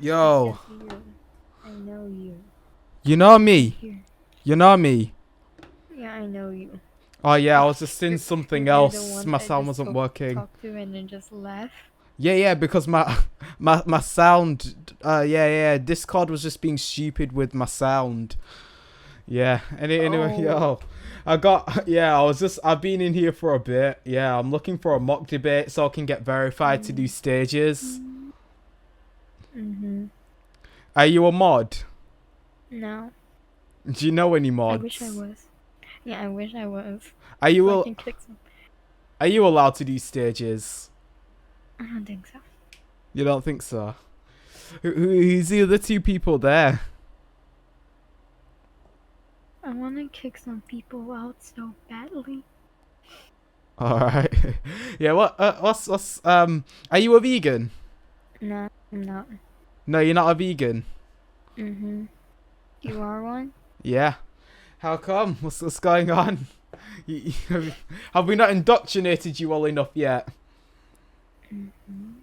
Yo, That's you. I know you. you know me? Here. You know me? Yeah, I know you. Oh yeah, I was just in something You're the else. one My that sound just wasn't working. talk to and then just laugh. Yeah, because my my sound. Yeah. Discord was just being stupid with my sound. Yeah. Anyway, Oh. yo, I got. Yeah, I've been in here for a bit. Yeah, I'm looking for a mock debate so I can get verified to do stages. Mhm. Are you a mod? No. Do you know any I wish I mods? was. Yeah, I wish I was. Are you So I al- can kick some. Are you allowed to do stages? I don't think so. You don't think so? Who's the other two people there? I want to kick some people out so badly. All right. Yeah. What's. Are you a vegan? No, I'm not. No, you're not a vegan. Mhm. You are one? Yeah. How come? What's going on? Have we not indoctrinated you all enough yet? Mhm.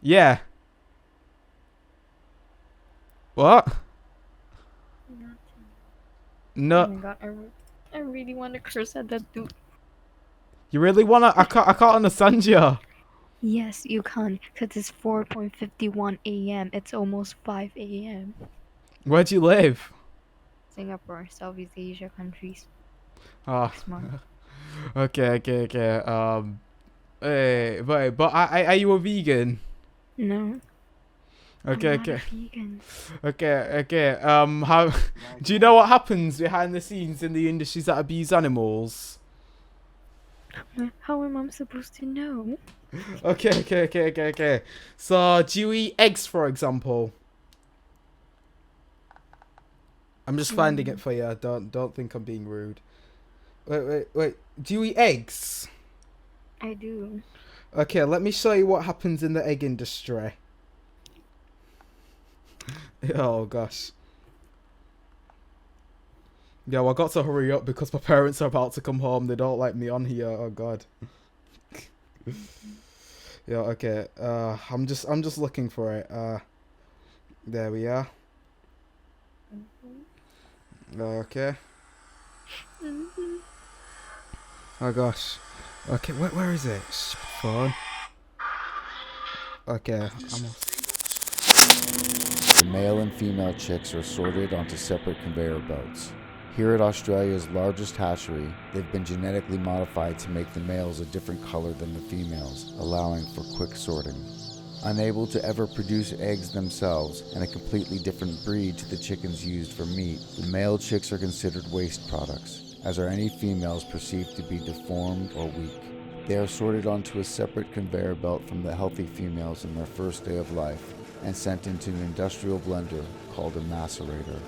Yeah. What? Not. Oh No. my god, I really want to curse at that dude. You really wanna? I can't understand you. Yes, you can, because it's 4:51 a.m. It's almost 5 a.m. Where do you live? Singapore, Southeast Asia countries. Oh. Smart. Okay. But are you a vegan? No, I'm Okay, not a okay. vegan. Okay. How do you know what happens behind the scenes in the industries that abuse animals? How am I supposed to know? Okay. So, do you eat eggs, for example? I'm just finding it for you. Don't think I'm being rude. Wait. Do you eat eggs? I do. Okay, let me show you what happens in the egg industry. Oh gosh. Yeah, well, I got to hurry up because my parents are about to come home. They don't like me on here. Oh god. Yeah, okay. I'm just looking for it. There we are. Okay. Oh gosh. Okay, where is it? Stupid phone. Okay, The male and female chicks are sorted onto separate conveyor belts. Here at Australia's largest hatchery, they've been genetically modified to make the males a different color than the females, allowing for quick sorting. Unable to ever produce eggs themselves, and a completely different breed to the chickens used for meat, the male chicks are considered waste products, as are any females perceived to be deformed or weak. They are sorted onto a separate conveyor belt from the healthy females in their first day of life, and sent into an industrial blender called a macerator.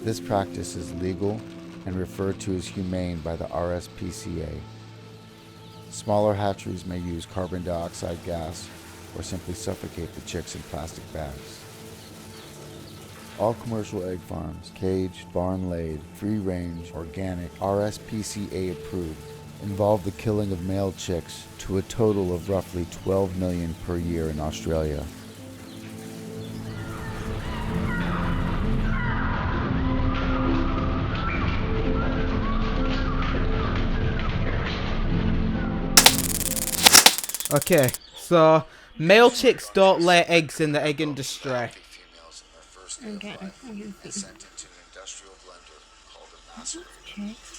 This practice is legal and referred to as humane by the RSPCA. Smaller hatcheries may use carbon dioxide gas or simply suffocate the chicks in plastic bags. All commercial egg farms, caged, barn-laid, free-range, organic, RSPCA approved, involve the killing of male chicks to a total of roughly 12 million per year in Australia. Okay, so male chicks don't lay eggs in the egg industry. Okay, I can see. Chicks.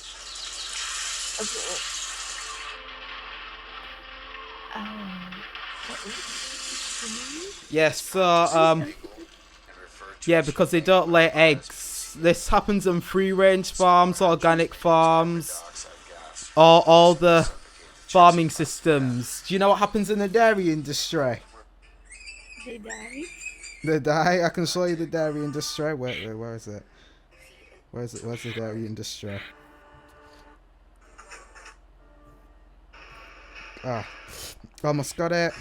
Yes, so yeah, because they don't lay eggs. This happens on free range farms, organic farms, all the farming systems. Do you know what happens in the dairy industry? They die. The dairy. I can show you the dairy industry. Wait, where is it? Where's the dairy industry? Ah, almost got it.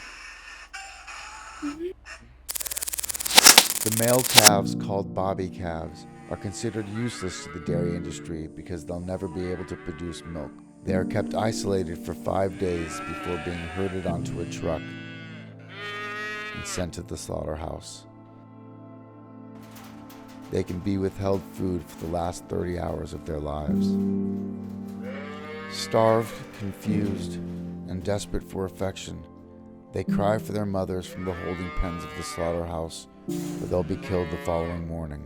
The male calves, called bobby calves, are considered useless to the dairy industry because they'll never be able to produce milk. They are kept isolated for 5 days before being herded onto a truck and sent to the slaughterhouse. They can be withheld food for the last 30 hours of their lives. Starved, confused, and desperate for affection, they cry for their mothers from the holding pens of the slaughterhouse, where they'll be killed the following morning.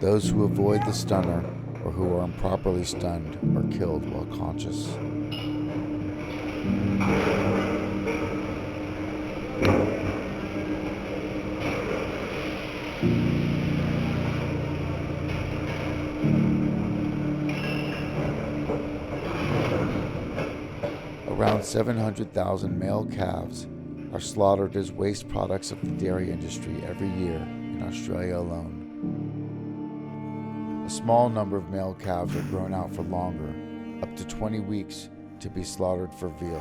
Those who avoid the stunner or who are improperly stunned are killed while conscious. Around 700,000 male calves are slaughtered as waste products of the dairy industry every year in Australia alone. A small number of male calves are grown out for longer, up to 20 weeks, to be slaughtered for veal.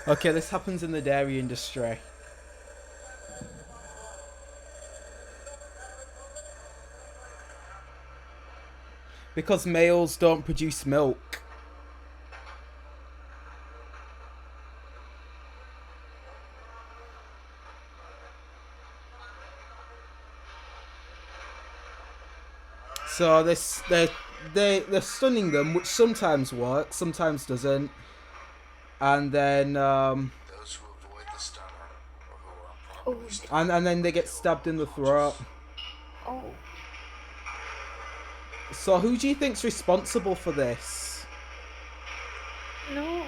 Okay, this happens in the dairy industry. Because males don't produce milk. So they're stunning them, which sometimes works, sometimes doesn't. And then Those who avoid the stunner or who are improperly stunned and then they get stabbed in the throat. Oh, So who do you think's responsible for this? no.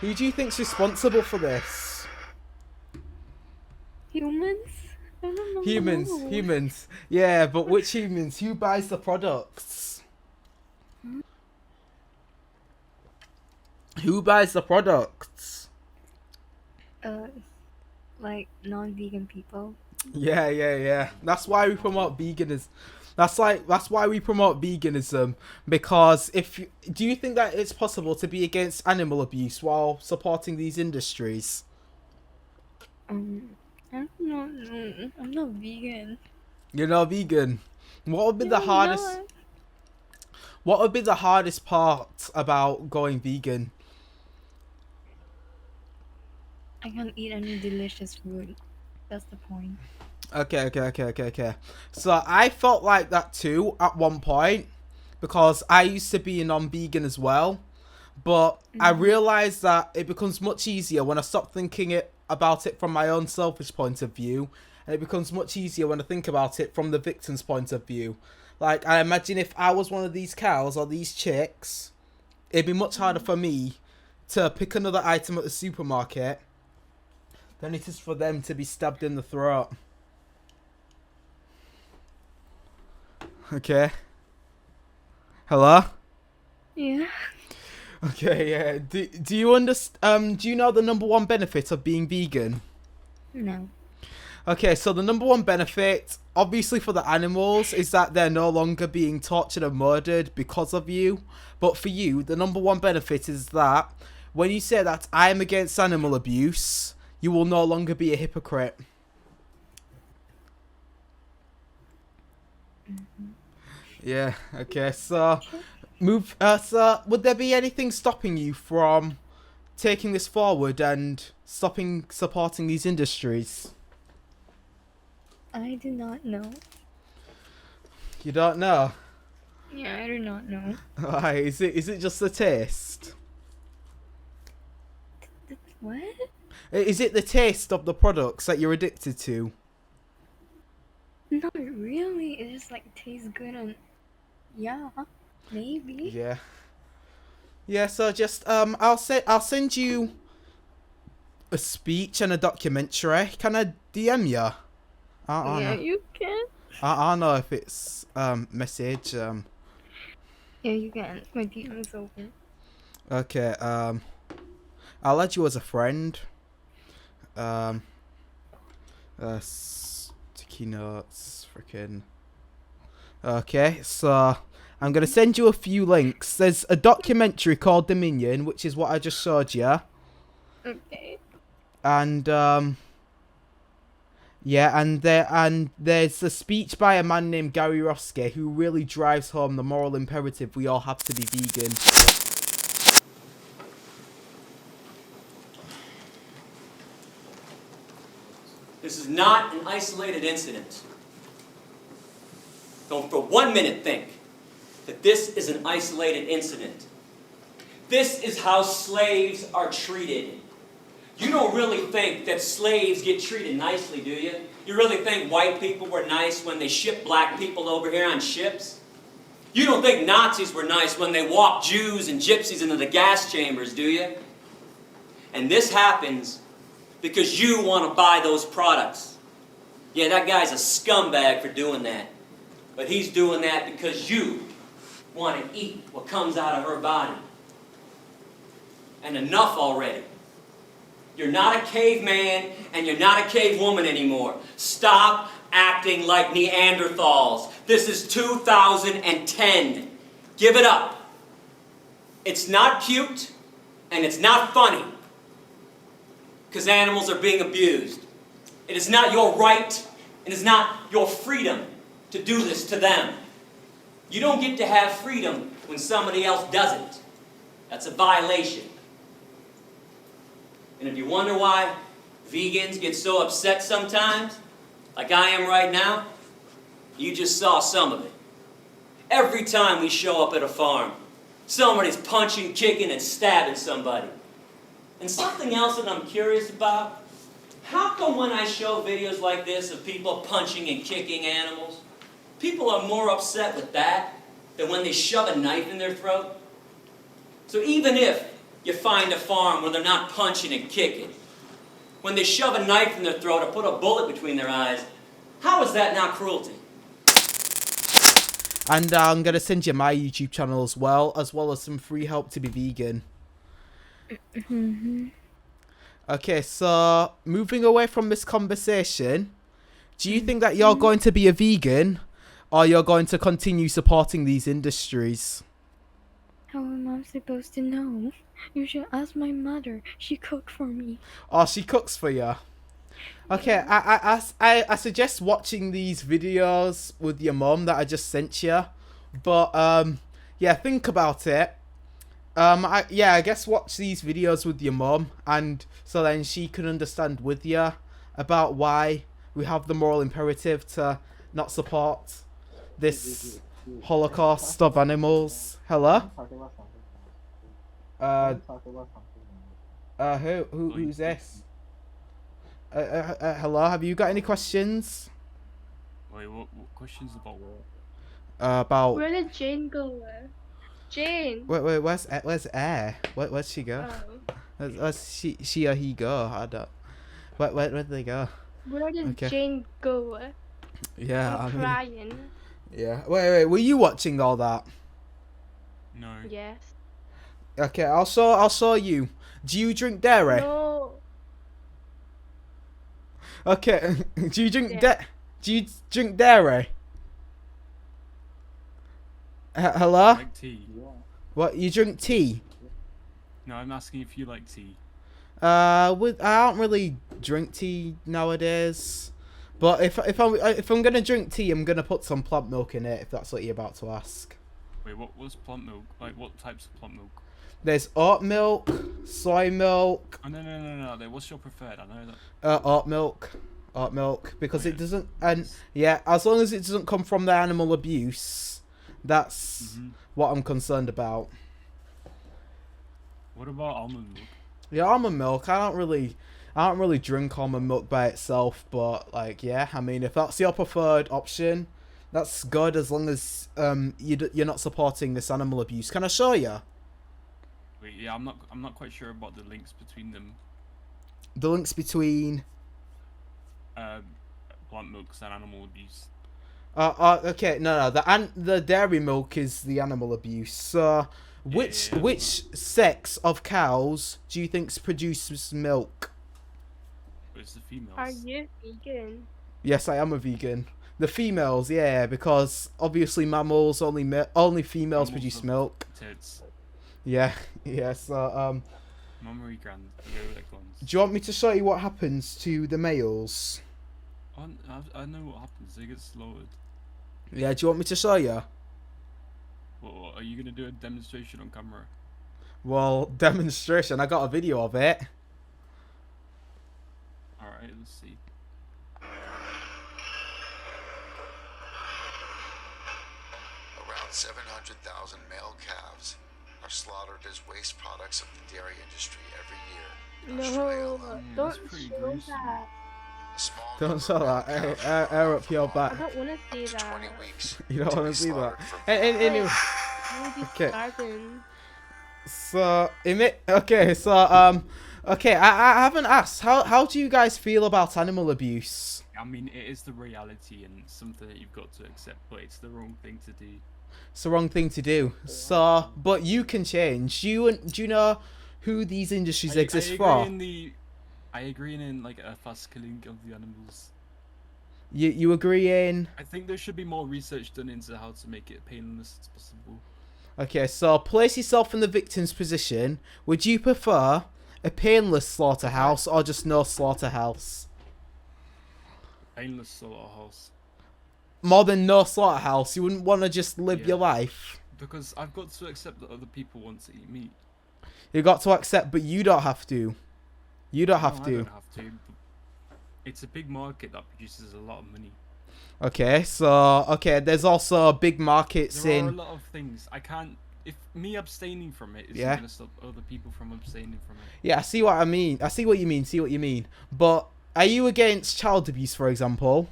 Who do you think's responsible for this? Humans? I don't know. Humans. Yeah, but which humans? Who buys the products? Who buys the products? Like non-vegan people. Yeah. That's why we promote veganism. That's why we promote veganism, because do you think that it's possible to be against animal abuse while supporting these industries? I don't know. No, I'm not vegan. You're not vegan. What would be Yeah, the I'm hardest? not. What would be the hardest part about going vegan? I can't eat any delicious food. That's the point. Okay. So I felt like that too at one point, because I used to be a non-vegan as well. But I realised that it becomes much easier when I stop thinking about it from my own selfish point of view. And it becomes much easier when I think about it from the victim's point of view. Like, I imagine if I was one of these cows or these chicks, it'd be much harder for me to pick another item at the supermarket than it is for them to be stabbed in the throat. Okay. Hello? Yeah. Okay, yeah. Do you understand? Do you know the number one benefit of being vegan? No. Okay, so the number one benefit, obviously for the animals, is that they're no longer being tortured and murdered because of you. But for you, the number one benefit is that when you say that I am against animal abuse, you will no longer be a hypocrite. Yeah, okay, so so would there be anything stopping you from taking this forward and stopping supporting these industries? I do not know. You don't know? Yeah, I do not know. Why? Is it just the taste? What? Is it the taste of the products that you're addicted to? Not really. It just like tastes good and yeah, maybe. Yeah. Yeah, so just I'll send you a speech and a documentary. Can I DM you? I Yeah, know. you can. I know if it's message. Yeah, you can. My DM is open. Okay, I'll add you as a friend. Um Sticky notes, freaking. Okay, so I'm gonna send you a few links. There's a documentary called Dominion, which is what I just showed you. Okay. And yeah, and there's a speech by a man named Gary Roski who really drives home the moral imperative we all have to be vegan. This is not an isolated incident. Don't for 1 minute think that this is an isolated incident. This is how slaves are treated. You don't really think that slaves get treated nicely, do you? You really think white people were nice when they shipped black people over here on ships? You don't think Nazis were nice when they walked Jews and gypsies into the gas chambers, do you? And this happens because you want to buy those products. Yeah, that guy's a scumbag for doing that. But he's doing that because you want to eat what comes out of her body. And enough already. You're not a caveman and you're not a cavewoman anymore. Stop acting like Neanderthals. This is 2010. Give it up. It's not cute and it's not funny. Because animals are being abused. It is not your right, it is not your freedom to do this to them. You don't get to have freedom when somebody else doesn't. That's a violation. And if you wonder why vegans get so upset sometimes, like I am right now, you just saw some of it. Every time we show up at a farm, somebody's punching, kicking, and stabbing somebody. And something else that I'm curious about, how come when I show videos like this of people punching and kicking animals, people are more upset with that than when they shove a knife in their throat? So even if you find a farm where they're not punching and kicking, when they shove a knife in their throat or put a bullet between their eyes, how is that not cruelty? And I'm gonna send you my YouTube channel as well as some free help to be vegan. Okay, so moving away from this conversation, do you think that you're going to be a vegan or you're going to continue supporting these industries? How am I supposed to know? You should ask my mother. She cooked for me. Oh, she cooks for you. Okay, I suggest watching these videos with your mum that I just sent you. But yeah, think about it. I guess watch these videos with your mum, and so then she can understand with you about why we have the moral imperative to not support this Holocaust of animals. Hello? Who's this? Hello, have you got any questions? Wait, what questions about what? About... Where did Jane go? Jane! Wait, where's Air? Where's she go? Oh. Where's she or he go? I don't... Where did they go? Where did Okay. Jane go? Yeah, I'm crying. Yeah. Wait, were you watching all that? No. Yes. Okay, I'll show you. Do you drink dairy? No. Okay. Do you drink Yeah. Do you drink dairy? Hello? I like tea. What, you drink tea? No, I'm asking if you like tea. I don't really drink tea nowadays. But if I'm gonna drink tea, I'm gonna put some plant milk in it. If that's what you're about to ask. Wait, what's plant milk? Like, what types of plant milk? There's oat milk, soy milk, Oh, no. What's your preferred? I know that. oat milk. Oat milk. Because Oh, it yeah. doesn't... And, yeah, as long as it doesn't come from the animal abuse, that's what I'm concerned about. What about almond milk? Yeah, almond milk. I don't really drink almond milk by itself, but like, yeah, I mean, if that's your preferred option, that's good as long as you're not supporting this animal abuse. Can I show you Wait, yeah, I'm not quite sure about the links between them. the links between? Plant milks and animal abuse. Okay, no, the dairy milk is the animal abuse. So, which sex of cows do you think produces milk? It's the females. Are you vegan? Yes, I am a vegan. The females, yeah, because obviously mammals only females Mammals produce have milk. Tits. Yeah, yeah. So Mammary gland. They're like ones. do you want me to show you what happens to the males? I know what happens. They get slaughtered. Yeah, do you want me to show you? What, are you gonna do a demonstration on camera? Well, demonstration. I got a video of it. Alright, let's see. Around 700,000 male calves are slaughtered as waste products of the dairy industry every year. In Australia No, alone, that's don't pretty show gruesome. that. a small Don't number show of that. male Hey, calves air are up your I back. don't want to see up to 20 that. weeks You don't to want be to see that. slaughtered for Anyway, Maybe Okay. starving. so okay. I haven't asked. How do you guys feel about animal abuse? I mean, it is the reality and something that you've got to accept, but it's the wrong thing to do. It's the wrong thing to do. So, but you can change. Do you know who these industries exist for? I agree in like a fast killing of the animals. You agree in? I think there should be more research done into how to make it painless as possible. Okay, so place yourself in the victim's position. Would you prefer a painless slaughterhouse or just no slaughterhouse? Painless slaughterhouse. More than no slaughterhouse. You wouldn't want to just live Yeah. your life. Because I've got to accept that other people want to eat meat. You got to accept, but you don't have to. You don't have No, to. I don't have to. But it's a big market that produces a lot of money. Okay, so there's also big markets There are a in. lot of things. I can't. If me abstaining from it isn't Yeah. going to stop other people from abstaining from it. Yeah, I see what I mean. I see what you mean. See what you mean. But are you against child abuse, for example?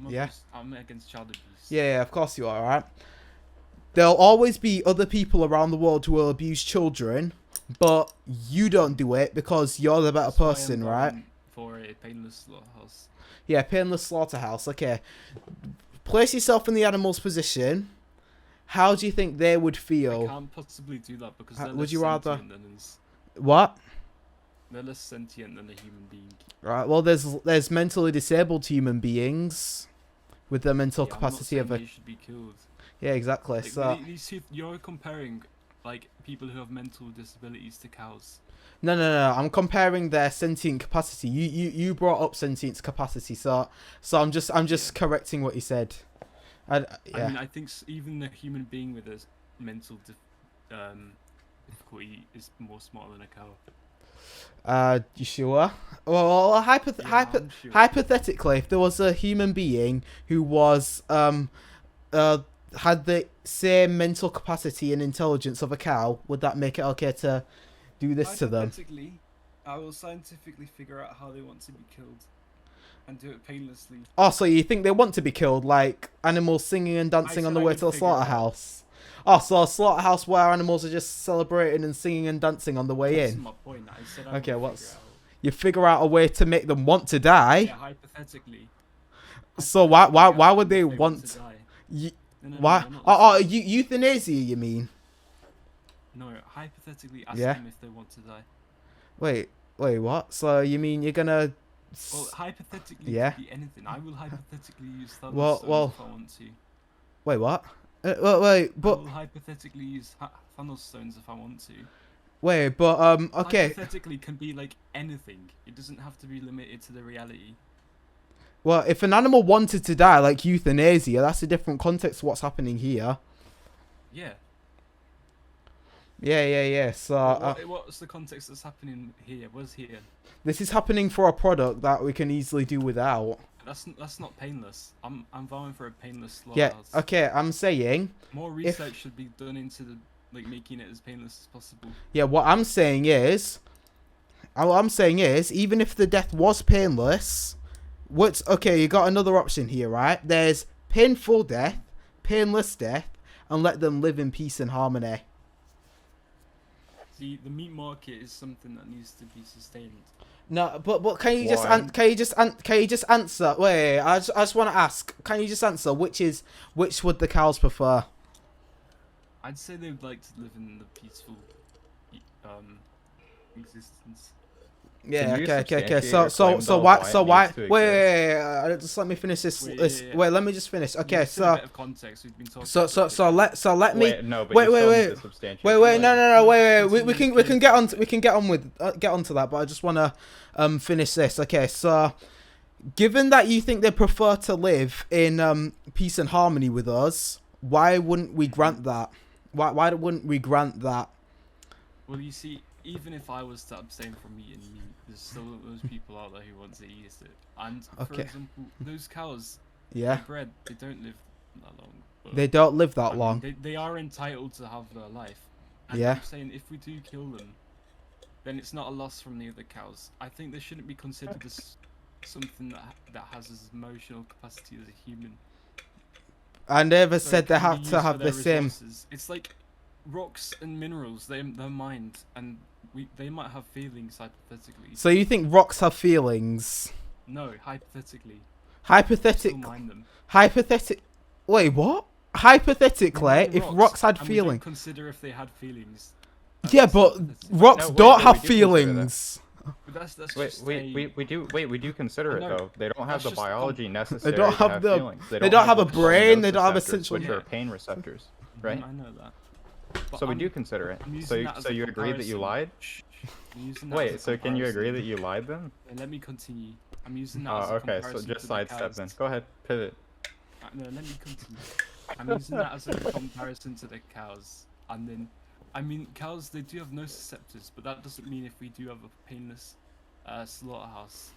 Yeah. I'm against child abuse. Yeah, of course you are, right? There'll always be other people around the world who will abuse children, but you don't do it because you're the better That's why I'm person, right? going for a painless slaughterhouse. Yeah, painless slaughterhouse. Okay. Place yourself in the animal's position. How do you think they would I feel? can't possibly do that because Would they're less you rather- sentient than us. What? They're less sentient than a human being. Right. Well, there's mentally disabled human beings with the mental Yeah, capacity I'm of not a. saying they should be killed. Yeah, exactly. Like, So you're comparing like people who have mental disabilities to cows. no. I'm comparing their sentient capacity. You brought up sentient capacity, so I'm just correcting what you said. Yeah. I mean, I think even a human being with a mental difficulty is more smart than a cow. You sure? Well, I'm sure. hypothetically, if there was a human being who was had the same mental capacity and intelligence of a cow, would that make it okay to do this to them? Hypothetically, I will scientifically figure out how they want to be killed and do it painlessly. Oh, so you think they want to be killed, like animals singing and dancing on said the I way would to the figure it out. slaughterhouse? Oh, so a slaughterhouse where animals are just celebrating and singing and dancing on the way That's in. my point. I said I Okay, would what's- figure it out. You figure out a way to make them want to die. Yeah, hypothetically. So why Hypothetically, would they if want? to die. You, No, why? they're not Oh, listening. euthanasia, you mean? No, hypothetically ask Yeah. them if they want to die. Wait, what? So you mean you're gonna? Well, hypothetically, Yeah. it could be anything. I will hypothetically use Thanos Well- stones well- if I want to. Wait, what? Wait, I but will hypothetically use Thanos stones if I want to. okay. Hypothetically can be like anything. It doesn't have to be limited to the reality. Well, if an animal wanted to die, like euthanasia, that's a different context to what's happening here. Yeah. Yeah. So What's the context that's happening here? What's here? this is happening for a product that we can easily do without. That's not painless. I'm vowing for a painless Yeah. slaughterhouse. Okay. I'm saying. More research should be done into the making it as painless as possible. Yeah. What I'm saying is. All I'm saying is, even if the death was painless, what's okay? You got another option here, right? There's painful death, painless death, and let them live in peace and harmony. See, the meat market is something that needs to be sustained. No, but can you just Why? can you just answer? Wait, I just want to ask. Can you just answer which would the cows prefer? I'd say they'd like to live in the peaceful existence. Yeah. Can you Okay. substantiate So your claim, though, why? it needs to Wait. Just let me finish this. Wait. Wait. Let me just finish. Okay. Just a bit of context. We've been talking. Let me. Wait, no, but wait, you wait, still wait. need to substantiate Wait, your wait, claim. no, wait. We can get on with get onto that, but I just want to finish this. Okay, so given that you think they prefer to live in peace and harmony with us, why wouldn't we grant that? Why wouldn't we grant that? Well, you see, even if I was to abstain from eating meat, there's still those people out there who want to eat it. And for Okay. example, those cows, Yeah, bred, they don't live that long. But, they don't live I that mean, long. They are entitled to have their life. And Yeah. I'm saying if we do kill them, then it's not a loss from the other cows. I think they shouldn't be considered as something that has as emotional capacity as a human. I never So it said they can be have used to for have their the same. resources. It's like rocks and minerals. They're mined, and they might have feelings hypothetically. So you think rocks have feelings? No, hypothetically. Still Hypothetic. mine them. Wait, what? Hypothetically, Mine if rocks had and we don't feelings. consider if they had feelings. Yeah, That's but hypothetical. rocks No, wait, don't no, have we do consider that. feelings. But that's Wait, just we do consider it I know. though. They don't have That's the just the biology necessary don't to have have the- feelings. they don't have a the brain, they don't have a nociceptors, central- which Yeah. are pain receptors, right? I know that. But So we I'm- do consider it. I'm So using you, that as so a you agree that you comparison. lied? Shh. I'm using that as Wait, a so can you agree that comparison. you lied then? Let me continue. I'm using that as Oh, a okay. So comparison just to the sidestep cows. then. Go ahead, pivot. No, let me continue. I'm using that as a comparison to the cows, and then, I mean, cows, they do have nociceptors, but that doesn't mean if we do have a painless slaughterhouse.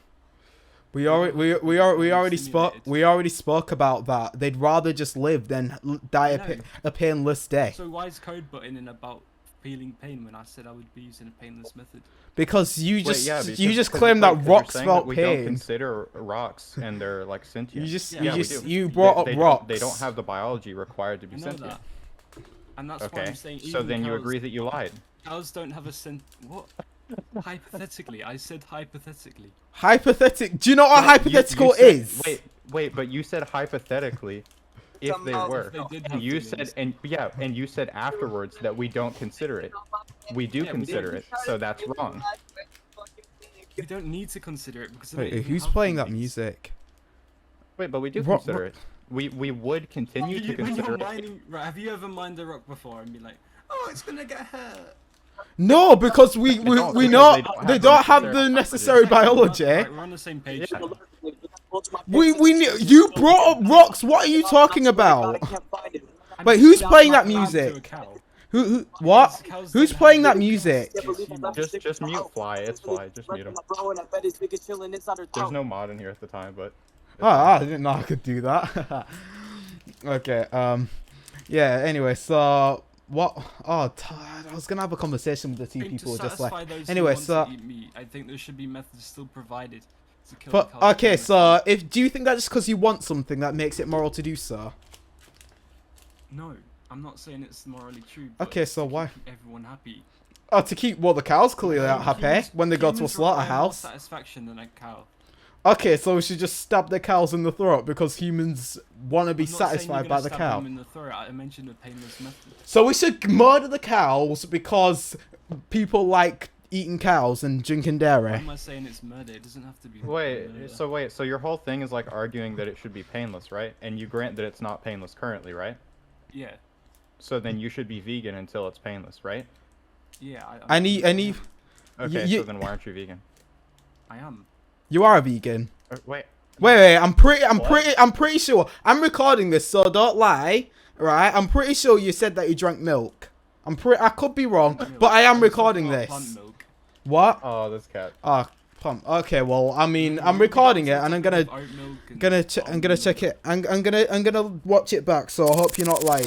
We already spoke about that. They'd rather just live than die I know. a painless death. So why is code button in about feeling pain when I said I would be using a painless method? Because you Wait, just yeah, you because- just because claimed it's that like- 'cause you're rocks saying felt we don't pain. consider rocks and they're like sentient. You brought up they rocks. They don't have the biology required to be I know sentient. that. And that's why Okay. I'm saying So even then you cows- agree that you lied. Cows don't have a what? Hypothetically, I said hypothetically. Hypothetical. Do you know what No, hypothetical you said- is? Wait, but you said hypothetically if they were. If they did And have you feelings. said and you said afterwards that we don't consider it. We do Yeah, we consider do. it. So that's wrong. We don't need to consider it because they Wait, don't even who's have playing that feelings. music? Wait, but we do Ro- consider ro- it. We would continue to When you're consider it. mining, right? Have you ever mined a rock before and be like, "Oh, it's gonna get hurt"? No, because we don't, know because they don't have the necessary Exactly, biology. Right, we're on the same page. Yeah. You brought up rocks. What are you talking about? I'm Wait, just who's saying playing that's that not to a music? cow. Who what? Cows Who's don't playing have that music? Just mute Fly. It's Fly. Just mute him. There's no mod in here at the time, but. Oh, I didn't know I could do that. Okay. Yeah. Anyway, so what? Oh, I was gonna have a conversation with the two I think people who to just satisfy left. those Anyway, who want so. to eat meat, I think there should be methods still provided to kill But the cows okay, painlessly. so do you think that just because you want something that makes it moral to do so? No, I'm not saying it's morally true. But Okay, it's so to why? keep everyone happy. Oh, to keep the cows clearly aren't happy Humans- when they go to a humans require more slaughterhouse. satisfaction than a cow. Okay, so we should just stab the cows in the throat because humans want to be I'm not saying you're satisfied gonna by the stab cow. them in the throat. I mentioned a painless method. So we should murder the cows because people like eating cows and drinking Why dairy. am I saying it's murder? It doesn't have to be. Wait, murder. so your whole thing is like arguing that it should be painless, right? And you grant that it's not painless currently, right? Yeah, So then you should be vegan until it's painless, right? yeah. I need. Okay, you- so then why aren't you vegan? I am. You are a vegan. Wait. Wait. I'm pretty sure. I'm recording this, so don't lie. Right? I'm pretty sure you said that you drank milk. I could be wrong, Milk. but I am We're talking recording about this. plant milk. What? Oh, this cat. Ah, plump. Okay, well, I mean, I'm You recording got it, and I'm some gonna oat milk and I'm gonna almond check milk. it. I'm gonna watch it back. So I hope you're not lying.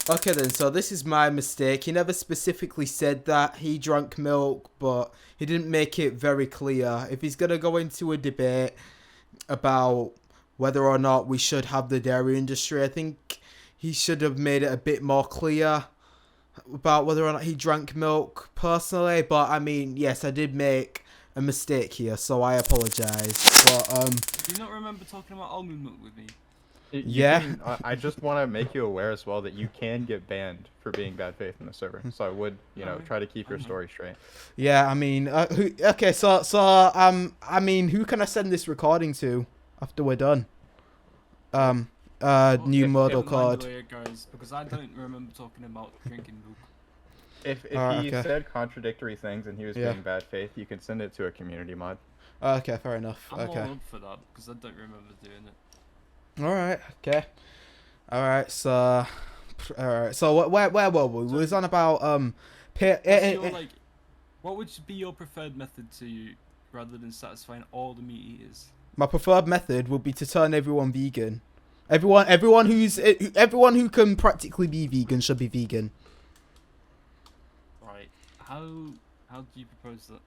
Okay then. So this is my mistake. He never specifically said that he drank milk, but he didn't make it very clear. If he's gonna go into a debate about whether or not we should have the dairy industry, I think he should have made it a bit more clear about whether or not he drank milk personally. But I mean, yes, I did make a mistake here, so I apologize. But Do you not remember talking about almond milk with me? Yeah. I just want to make you aware as well that you can get banned for being bad faith in the server. So I would, try to keep your story straight. yeah, I mean, okay, so I mean, who can I send this recording to after we're done? New Get model the code. way it goes, because I don't remember talking about drinking milk. If he okay. said contradictory things and he was Yeah. being bad faith, you can send it to a community mod. Okay, fair enough. I'm Okay. all up for that because I don't remember doing it. All right. Okay. All right. So, where were we? We was on about What would be your preferred method to you, rather than satisfying all the meat eaters? my preferred method would be to turn everyone vegan. Everyone who can practically be vegan should be vegan. Right. How do you propose that?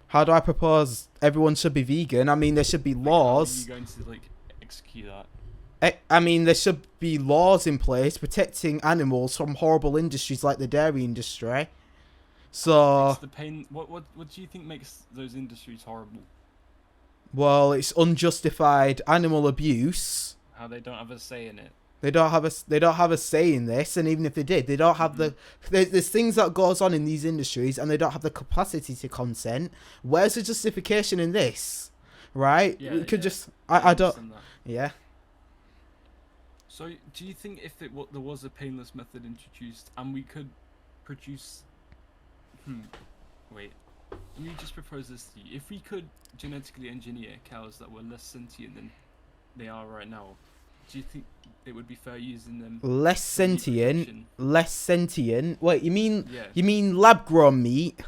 How do I propose everyone should be vegan? I mean, there should be How are laws. you going to execute that? I mean, there should be laws in place protecting animals from horrible industries like the dairy industry. So, It's the pain. What do you think makes those industries horrible? well, it's unjustified animal abuse. How they don't have a say in it. They don't have a say in this, and even if they did, they don't have there's things that goes on in these industries, and they don't have the capacity to consent. Where's the justification in this? Right? Yeah, We could yeah. just I don't. understand that. Yeah. So, do you think if there was a painless method introduced and we could produce... Wait. Let me just propose this to you. If we could genetically engineer cows that were less sentient than they are right now, do you think it would be fair using them... Less for meat sentient. production? Less sentient. Wait, you mean Yeah, lab grown meat?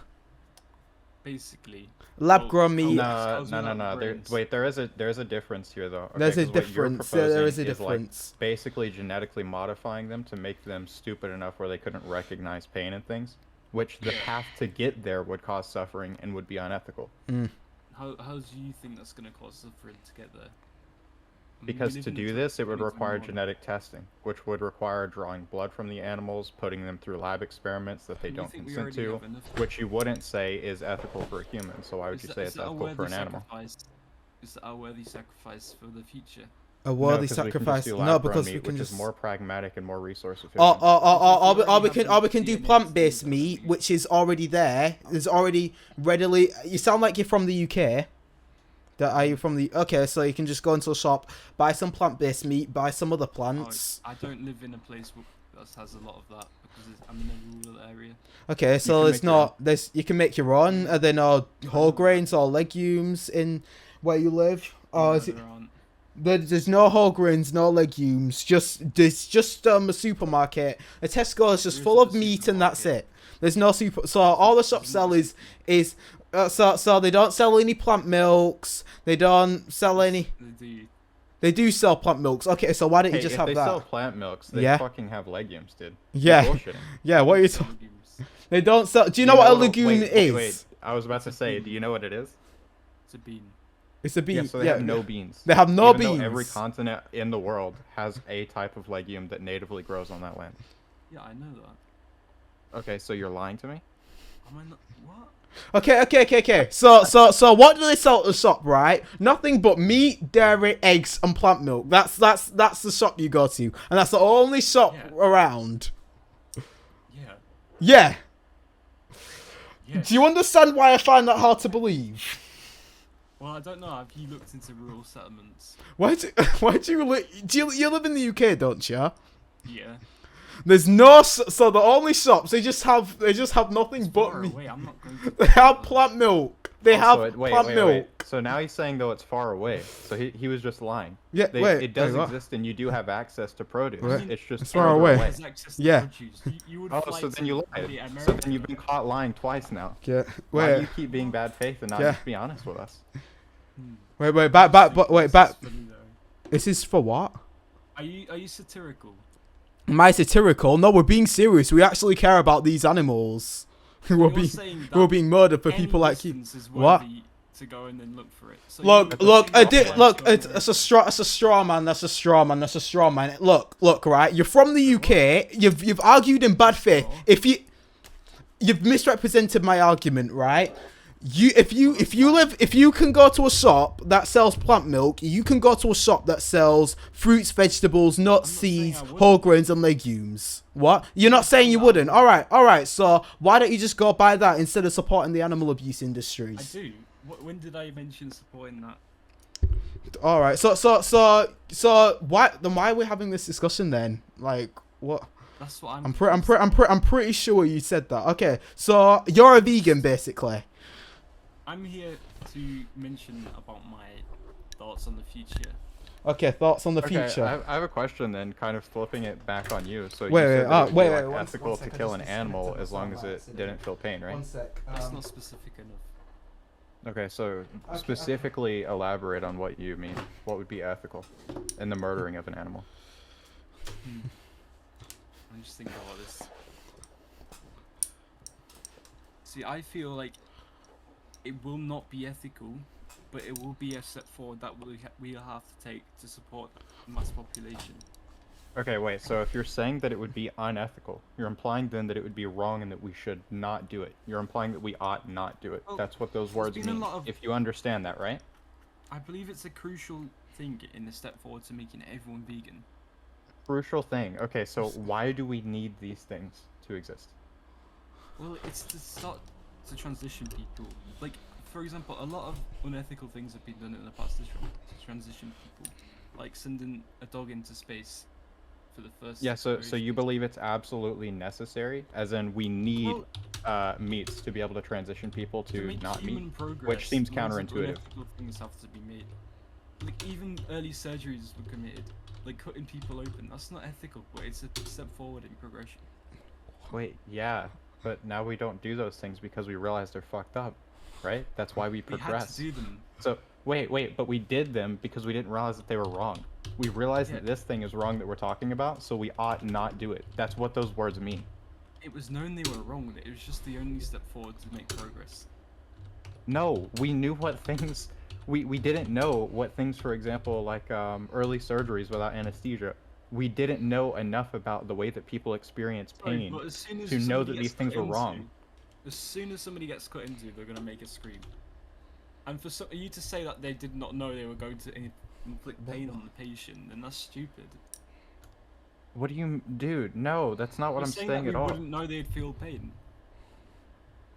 basically. Lab Well, grown meat. cows No. without There, brains. wait, there is a difference here though. Okay, There's a 'cause what you're difference. There is a proposing like, difference. basically genetically modifying them to make them stupid enough where they couldn't recognize pain and things, which the path to get there would cause suffering and would be unethical. How do you think that's going to cause suffering to get there? I mean, Because we to live in do a this, it would 2021 require world. genetic testing, which would require drawing blood from the animals, putting them through lab experiments that they Do you don't think we consent already to, have enough? which you wouldn't say is ethical for a human. So why would you say Is it's that a ethical for worthy an animal? sacrifice? Is that a worthy sacrifice for the future? A worthy 'cause we can just sacrifice. do No, lab-grown because meat, we can which just. is more pragmatic and more resource efficient. Or we can do plant-based meat, which is already there. There's already readily. You sound like you're from the UK. Are you from the? Okay, so you can just go into a shop, buy some plant-based meat, buy some other plants. I don't live in a place that has a lot of that because I'm in a rural area. Okay, so can it's make your not. There's you can make your own. Are there no whole grains or legumes in where you live? Or No, is it? there aren't. There's no whole grains, no legumes. There's just a supermarket. A Tesco is just There full of isn't a meat and that's supermarket. it. There's no super. So all the shops sell is so they don't sell any plant milks. They don't sell any. They do. They do sell plant milks. Okay, so why don't you Hey, just if have they that? sell plant milks, they Yeah. fucking have legumes, dude. Yeah. You're bullshitting. Yeah, what are you talking? Legumes. They don't sell. Do you know what a legume wait, is? Wait, I was about to say, do you know what it is? It's a bean. It's a bean. Yeah, so they have no beans. They have no Even though beans. every continent in the world has a type of legume that natively grows on that land. Yeah, I know that. Okay, so you're lying to me? Am I not? What? Okay. So what do they sell at the shop, right? Nothing but meat, dairy, eggs, and plant milk. That's the shop you go to, and that's the only shop Yeah. around. Yeah. Yeah. Yeah. Do you understand why I find that hard to believe? Well, I don't know. Have you looked into rural settlements? Why do you you live in the UK, don't you? Yeah. There's no so the only shops they just have nothing It's but far meat. away. I'm not going to. They have plant milk. They Also, have wait, plant wait, milk. wait. So now he's saying though it's far away. So he was just lying. Yeah, wait, it does wait, what? exist, and you do have access to produce. Wait, It's just it's far further away. Has access to Yeah. produce. You would Oh, fly so to then you bloody lied. America. So then you've been caught lying twice now. Yeah, Why do wait, you keep being bad faith and not Yeah. just be honest with us? wait, back, wait, back. This is funny, though. This is for what? Are you satirical? Am I satirical? No, we're being serious. We actually care about these animals who are You're being saying who are that being murdered for any people like you. distance is What? worthy to go and then look for it. So Look, you're look, saying that look, flies to it's a straw man, that's a straw man, that's a straw man. Look, right? You're from the UK, you've argued in bad faith. If you've misrepresented my argument, right? If you can go to a shop that sells plant milk, you can go to a shop that sells fruits, vegetables, nuts, saying seeds, I wouldn't. whole grains and legumes. What? You're not saying you wouldn't. All right. So why don't you just go buy that instead of supporting the animal abuse I industries? do. When did I mention supporting that? All right. So why are we having this discussion then? Like what? That's what I'm pretty sure you said that. Okay. So you're a vegan basically. I'm here to mention about my thoughts on the future. Okay. Thoughts on the Okay, future. I have a question then, kind of flipping it back on you. So you Wait, said wait, that it'd be, wait, like, wait, one ethical sec, to I kill just an listened to animal the as long song as by it accident. didn't feel pain, right? One sec. That's not specific enough. Okay, so specifically elaborate on what you mean. What would be ethical in the murdering of an animal? I'm just thinking about this. See, I feel like it will not be ethical, but it will be a step forward that we'll have to take to support mass population. Okay, wait, so if you're saying that it would be unethical, you're implying then that it would be wrong and that we should not do it. You're implying that we ought not do it. Well, That's what those there's words been a mean. lot of- If you understand that, right? I believe it's a crucial thing in the step forward to making everyone vegan. Crucial thing. Okay, so why do we need these things to exist? Well, it's to start to transition people. Like, for example, a lot of unethical things have been done in the past to transition people. Like sending a dog into space for the first Yeah, so you exploration. believe it's absolutely necessary, as in we need meats to be able to transition people to make not human meat, progress, which seems loads of counterintuitive. unethical things have to be made. Like even early surgeries were committed, like cutting people open. That's not ethical, but it's a step forward in progression. Wait, yeah, but now we don't do those things because we realize they're fucked up, right? That's why we We had progress. to do them. So wait, but we did them because we didn't realize that they were wrong. We realized Yeah. that this thing is wrong that we're talking about, so we ought not do it. That's what those words mean. It was known they were wrong. It was just the only step forward to make progress. No, we knew what things we didn't know what things, for example, like early surgeries without anesthesia. We didn't know enough about the way that people experience Sorry, pain but as soon as to know somebody that gets these things cut were into- wrong. As soon as somebody gets cut into, they're gonna make a scream. And for you to say that they did not know they were going to inflict pain on the patient, then that's stupid. What do you, dude? No, that's not what You're I'm saying saying that at we all. wouldn't know they'd feel pain.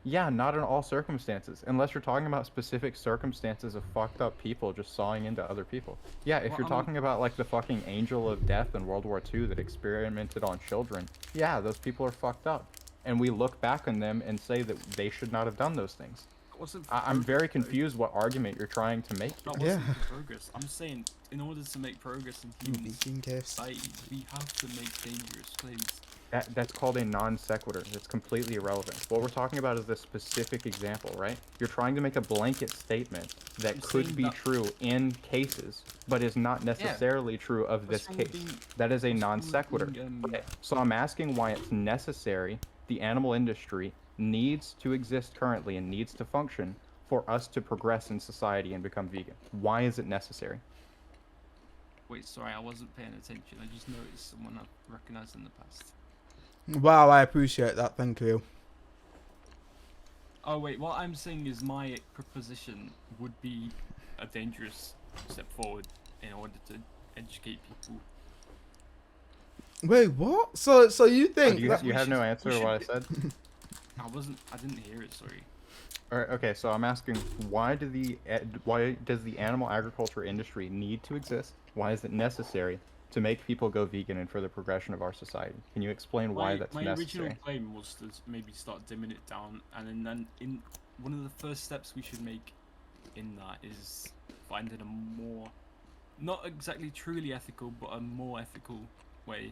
Yeah, not in all circumstances. Unless you're talking about specific circumstances of fucked up people just sawing into other people. Yeah, if Well, you're talking about like the fucking angel of death in World War II that experimented on children, yeah, those people are fucked up. And we look back on them and say that they should not have done those things. That wasn't for I'm very progress, though. confused what argument you're trying to make. That Yeah. wasn't for progress. I'm saying, in order to make progress in human Vegan case. society, we have to make dangerous claims. That's called a non sequitur. It's completely irrelevant. What we're talking about is this specific example, right? You're trying to make a blanket statement that I'm could saying be that- true in cases, but is not necessarily true of What's this wrong with case. being- That is a what's non wrong with sequitur. being, Okay, so I'm asking why it's necessary. The animal industry needs to exist currently and needs to function for us to progress in society and become vegan. Why is it necessary? Wait, sorry, I wasn't paying attention. I just noticed someone I recognized in the past. Wow, I appreciate that. Thank you. Oh wait, what I'm saying is my proposition would be a dangerous step forward in order to educate people. Wait, what? So you think You, that you have no should- answer we to what I should said? I didn't hear it, sorry. Alright, okay, so I'm asking, why does the animal agriculture industry need to exist? Why is it necessary to make people go vegan and for the progression of our society? Can you explain why that's my necessary? original claim was to maybe start dimming it down, and then one of the first steps we should make in that is finding a more, not exactly truly ethical, but a more ethical way.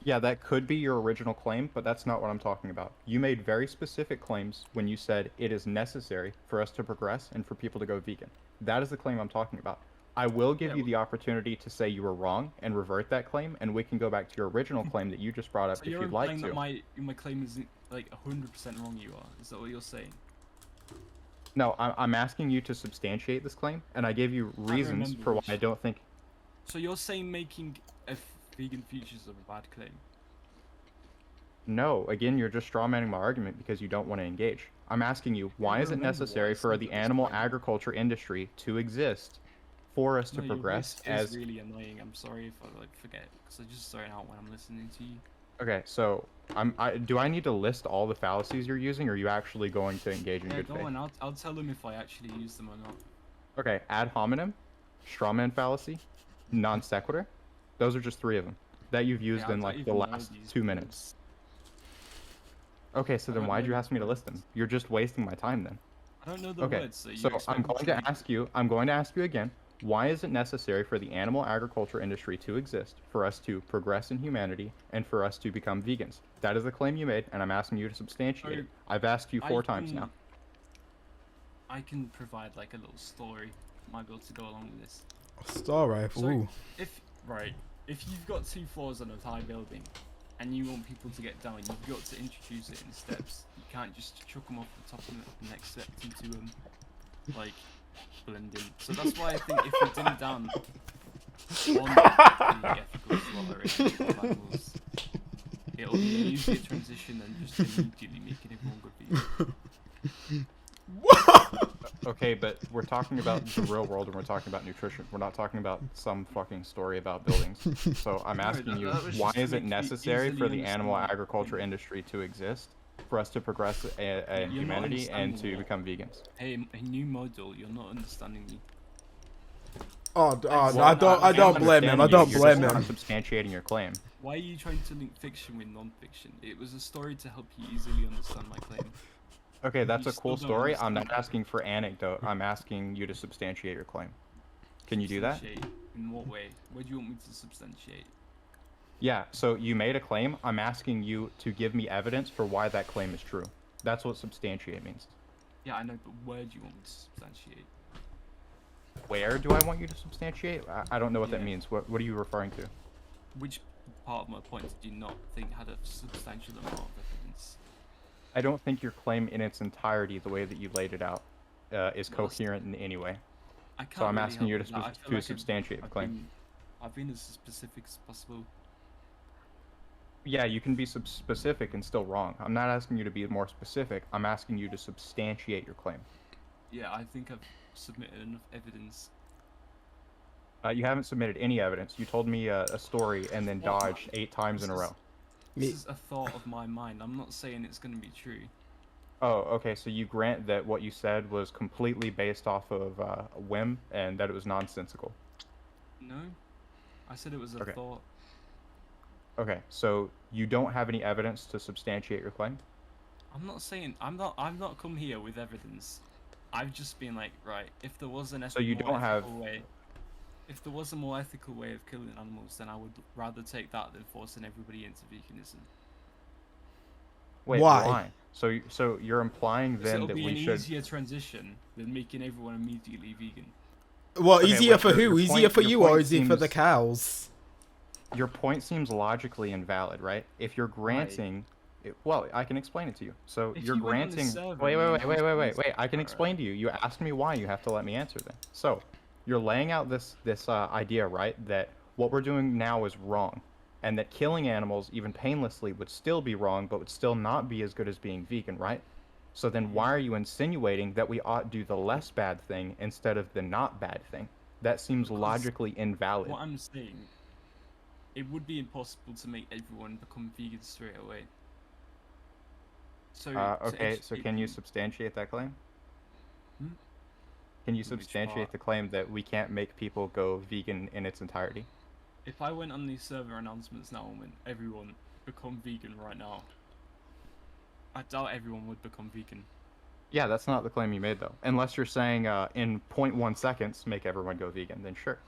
Yeah, that could be your original claim, but that's not what I'm talking about. You made very specific claims when you said it is necessary for us to progress and for people to go vegan. That is the claim I'm talking about. I will give Yeah, you the opportunity to say you were wrong and revert that claim, and we can go back to your original claim that you just brought up So if you're you'd like implying to. that my claim is like 100% wrong. You are. Is that what you're saying? No, I'm asking you to substantiate this claim, and I gave you reasons remember for why which- I don't think. So you're saying making a vegan future is a bad claim? No, again, you're just strawmanning my argument because you don't want to engage. I'm asking you, why is it remember what I necessary for said the at this animal point. agriculture industry to exist for us to No, your progress voice is as... really annoying. I'm sorry if I like forget, because I just zone out when I'm listening to you. Okay, so do I need to list all the fallacies you're using, or are you actually going to engage in Yeah, good go faith? on. I'll tell them if I actually use them or not. Okay, ad hominem, strawman fallacy, non sequitur. Those are just 3 of them that you've used Yeah, I in don't like the even know last these 2 minutes. Okay, so I then don't why'd know you these ask me to list them? You're just wasting my time then. I don't know the Okay, words. So, you so expect I'm me going to ask you. I'm going to ask you again. Why is it necessary for the animal agriculture industry to exist for us to progress in humanity and for us to become vegans? That is the claim you made, and I'm asking you to substantiate it. I've asked you 4 times now. I can provide like a little story. Might be able to go along with this. Story. So, Ooh. if you've got 2 floors on a high building, and you want people to get down, you've got to introduce it in steps. You can't just chuck them off the top of it and expect them to like blend in. So that's why I think if we dim down on the ethical slaughter of animals, it'll be an easier transition than just immediately making everyone good vegan. Okay, but we're talking about the real world and we're talking about nutrition. We're not talking about some fucking story about buildings. So I'm asking you, that was why just to is it make me necessary easily for the animal understand. agriculture industry to exist, for us to progress in You're not humanity and understanding to me. become vegans? Hey, a new model. You're not understanding me. Oh, no, Well, I don't. I I don't blame him. I don't You're blame just not him. substantiating your claim. Why are you trying to link fiction with non-fiction? It was a story to help you easily understand my claim. Okay, that's You a cool still don't story. I'm not understand. asking for anecdote. I'm asking you to substantiate your claim. Can you do that? Substantiate? In what way? Where do you want me to substantiate? Yeah, so you made a claim. I'm asking you to give me evidence for why that claim is true. That's what substantiate means. Yeah, I know, but where do you want me to substantiate? Where do I want you to substantiate? I don't know what that Yeah. means. What are you referring to? Which part of my point did you not think had a substantial amount of evidence? I don't think your claim in its entirety, the way that you laid it out, is Well, that's- coherent in any way. I can't So I'm really asking you help to, with that. I sp- feel to like substantiate the claim. I've been as specific as possible. Yeah, you can be specific and still wrong. I'm not asking you to be more specific. I'm asking you to substantiate your claim. Yeah, I think I've submitted enough evidence. You haven't submitted any evidence. You told me a story and then Well, dodged 8 times in a this is- row. This is a thought of my mind. I'm not saying it's going to be true. Oh, okay. So you grant that what you said was completely based off of a whim and that it was nonsensical. No? I said it was a Okay. thought. Okay. So you don't have any evidence to substantiate your claim? I'm not saying I've not come here with evidence. I've just been like, right, if there was an So you more don't have- ethical way, if there was a more ethical way of killing animals, then I would rather take that than forcing everybody into veganism. Wait, Why? So you're implying Because then it'll that be we an should... easier transition than making everyone immediately vegan. Well, Okay, easier wait, for your- who? your Easier point- for your you point or easier for the seems- cows? Your point seems logically invalid, right? If you're granting... Well, I can explain it to you. So If you're you went on this granting... server Wait, and wait, you wait, wait, wait, wait, announced wait. I can Alright. explain to you. You asked me why. You have to let me answer then. So you're laying out this idea, right? That what we're doing now is wrong. And that killing animals, even painlessly, would still be wrong, but would still not be as good as being vegan, right? So then why are you insinuating that we ought do the less bad thing instead of the not bad thing? That seems Because logically invalid. What I'm saying, it would be impossible to make everyone become vegan straight away. So to Okay, so educate can you them- substantiate that claim? Hmm? Can you Which substantiate part? the claim that we can't make people go vegan in its entirety? If I went on these server announcements now and went, everyone become vegan right now, I doubt everyone would become vegan. Yeah, that's not the claim you made though. Unless you're saying in 0.1 seconds make everyone go vegan, then sure.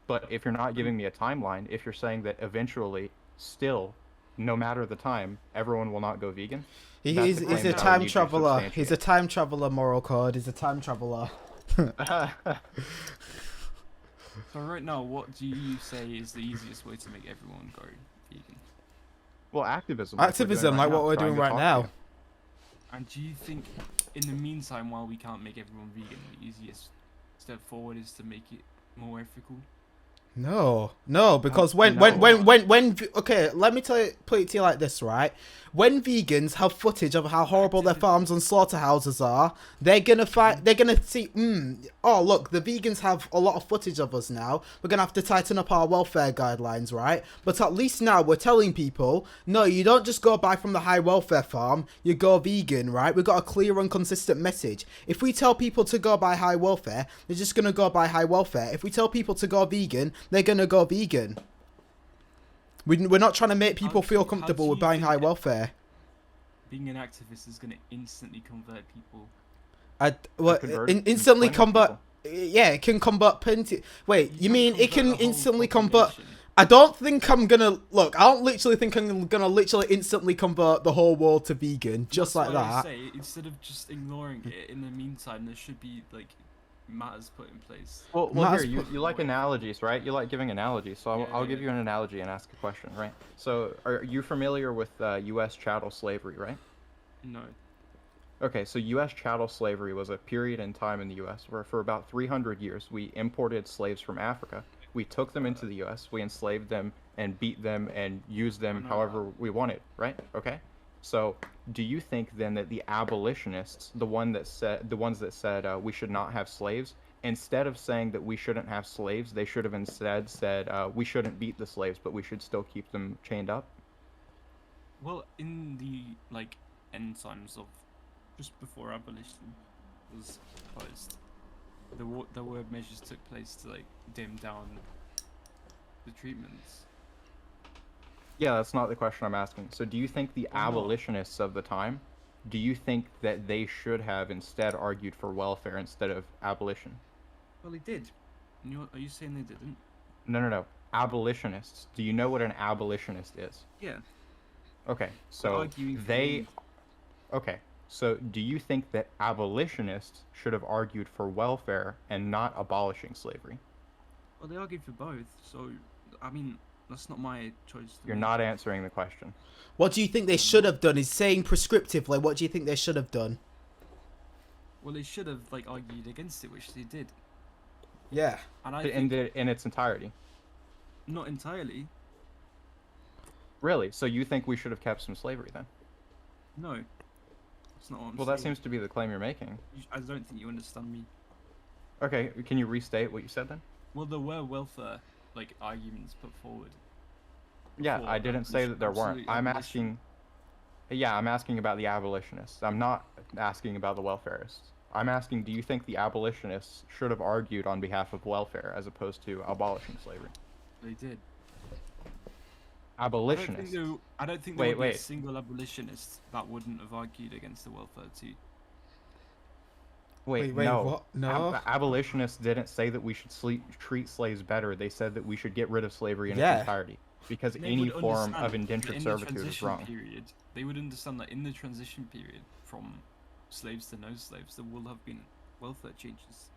But if you're not giving me a timeline, if you're saying that eventually, still, no matter the time, everyone will not go vegan, that's a He's claim a that I would time need you to traveler. He's a substantiate. time traveler. Moral code. He's a time traveler. So right now, what do you say is the easiest way to make everyone go vegan? Well, activism. Activism, like what we're doing right now. And do you think, in the meantime, while we can't make everyone vegan, the easiest step forward is to make it more ethical? No, because when okay, let me put it to you like this, right? When vegans have footage of how horrible their farms and slaughterhouses are, they're gonna see, oh look, the vegans have a lot of footage of us now. We're gonna have to tighten up our welfare guidelines, right? But at least now we're telling people, no, you don't just go buy from the high welfare farm, you go vegan, right? We've got a clear and consistent message. If we tell people to go buy high welfare, they're just gonna go buy high welfare. If we tell people to go vegan, they're gonna go vegan. We're not trying to make people feel comfortable with buying high welfare. Being an activist is going to instantly convert people. Instantly convert. Yeah, it can convert plenty. Wait, you mean it can instantly convert? I don't think I'm gonna look. I don't literally think I'm gonna literally instantly convert the whole world to vegan just like that. Say, instead of just ignoring it, in the meantime, there should be like matters put in place. Well here, you like analogies, right? You like giving analogies, so I'll give you an analogy and ask a question, right? So, are you familiar with U.S. chattel slavery, right? No. Okay, so U.S. chattel slavery was a period in time in the U.S. where for about 300 years we imported slaves from Africa. We took them into the U.S., we enslaved them and beat them and used them however we wanted, right? Okay? So, do you think then that the abolitionists, the ones that said we should not have slaves, instead of saying that we shouldn't have slaves, they should have instead said we shouldn't beat the slaves, but we should still keep them chained up? Well, in the like end times of just before abolition was proposed, there were measures took place to like dim down the treatments. Yeah, that's not the question I'm asking. So do you think the abolitionists of the time, do you think that they should have instead argued for welfare instead of abolition? Well, they did. Are you saying they didn't? No. Abolitionists. Do you know what an abolitionist is? Yeah. Okay, so Okay, so do you think that abolitionists should have argued for welfare and not abolishing slavery? Well, they argued for both, so, I mean, that's not my choice. You're not answering the question. What do you think they should have done? Is saying prescriptively, what do you think they should have done? Well, they should have, like, argued against it, which they did. Yeah. And I in its entirety? Not entirely. Really? So you think we should have kept some slavery then? No. That's not what I'm saying. Well, that seems to be the claim you're making. I don't think you understand me. Okay, can you restate what you said then? Well, there were welfare, like, arguments put forward. Yeah, I didn't say that there weren't. I'm asking... Yeah, I'm asking about the abolitionists. I'm not asking about the welfarists. I'm asking, do you think the abolitionists should have argued on behalf of welfare as opposed to abolishing slavery? They did. Abolitionists? I don't think there would be a single abolitionist that wouldn't have argued against the welfare too. Wait, no. what? No. Abolitionists didn't say that we should treat slaves better. They said that we should get rid of slavery in its entirety. Because any form of indentured servitude is wrong. They would understand that in the transition period from slaves to no slaves, there will have been welfare changes.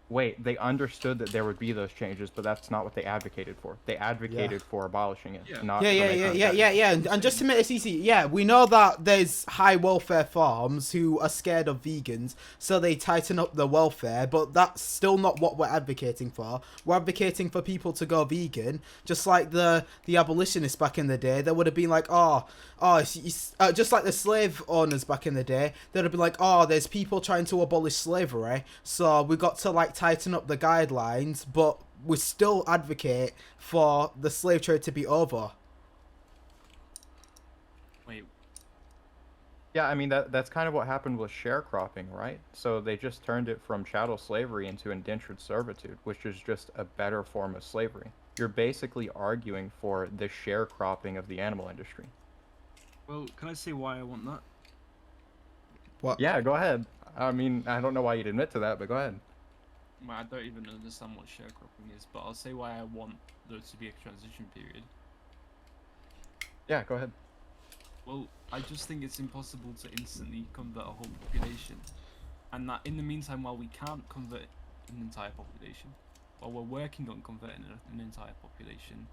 Wait, they understood that there would be those changes, but that's not what they advocated for. They advocated for abolishing it, not Yeah. And just to make this easy, yeah, we know that there's high welfare farms who are scared of vegans, so they tighten up the welfare, but that's still not what we're advocating for. We're advocating for people to go vegan, just like the abolitionists back in the day. They would have been like, just like the slave owners back in the day, they'd have been like, there's people trying to abolish slavery, so we got to like tighten up the guidelines, but we still advocate for the slave trade to be over. Wait. Yeah, I mean that's kind of what happened with sharecropping, right? So they just turned it from chattel slavery into indentured servitude, which is just a better form of slavery. You're basically arguing for the sharecropping of the animal industry. Well, can I say why I want that? What? Yeah, go ahead. I mean, I don't know why you'd admit to that, but go ahead. Well, I don't even understand what sharecropping is, but I'll say why I want there to be a transition period. Yeah, go ahead. Well, I just think it's impossible to instantly convert a whole population. And that in the meantime, while we can't convert an entire population, while we're working on converting an entire population,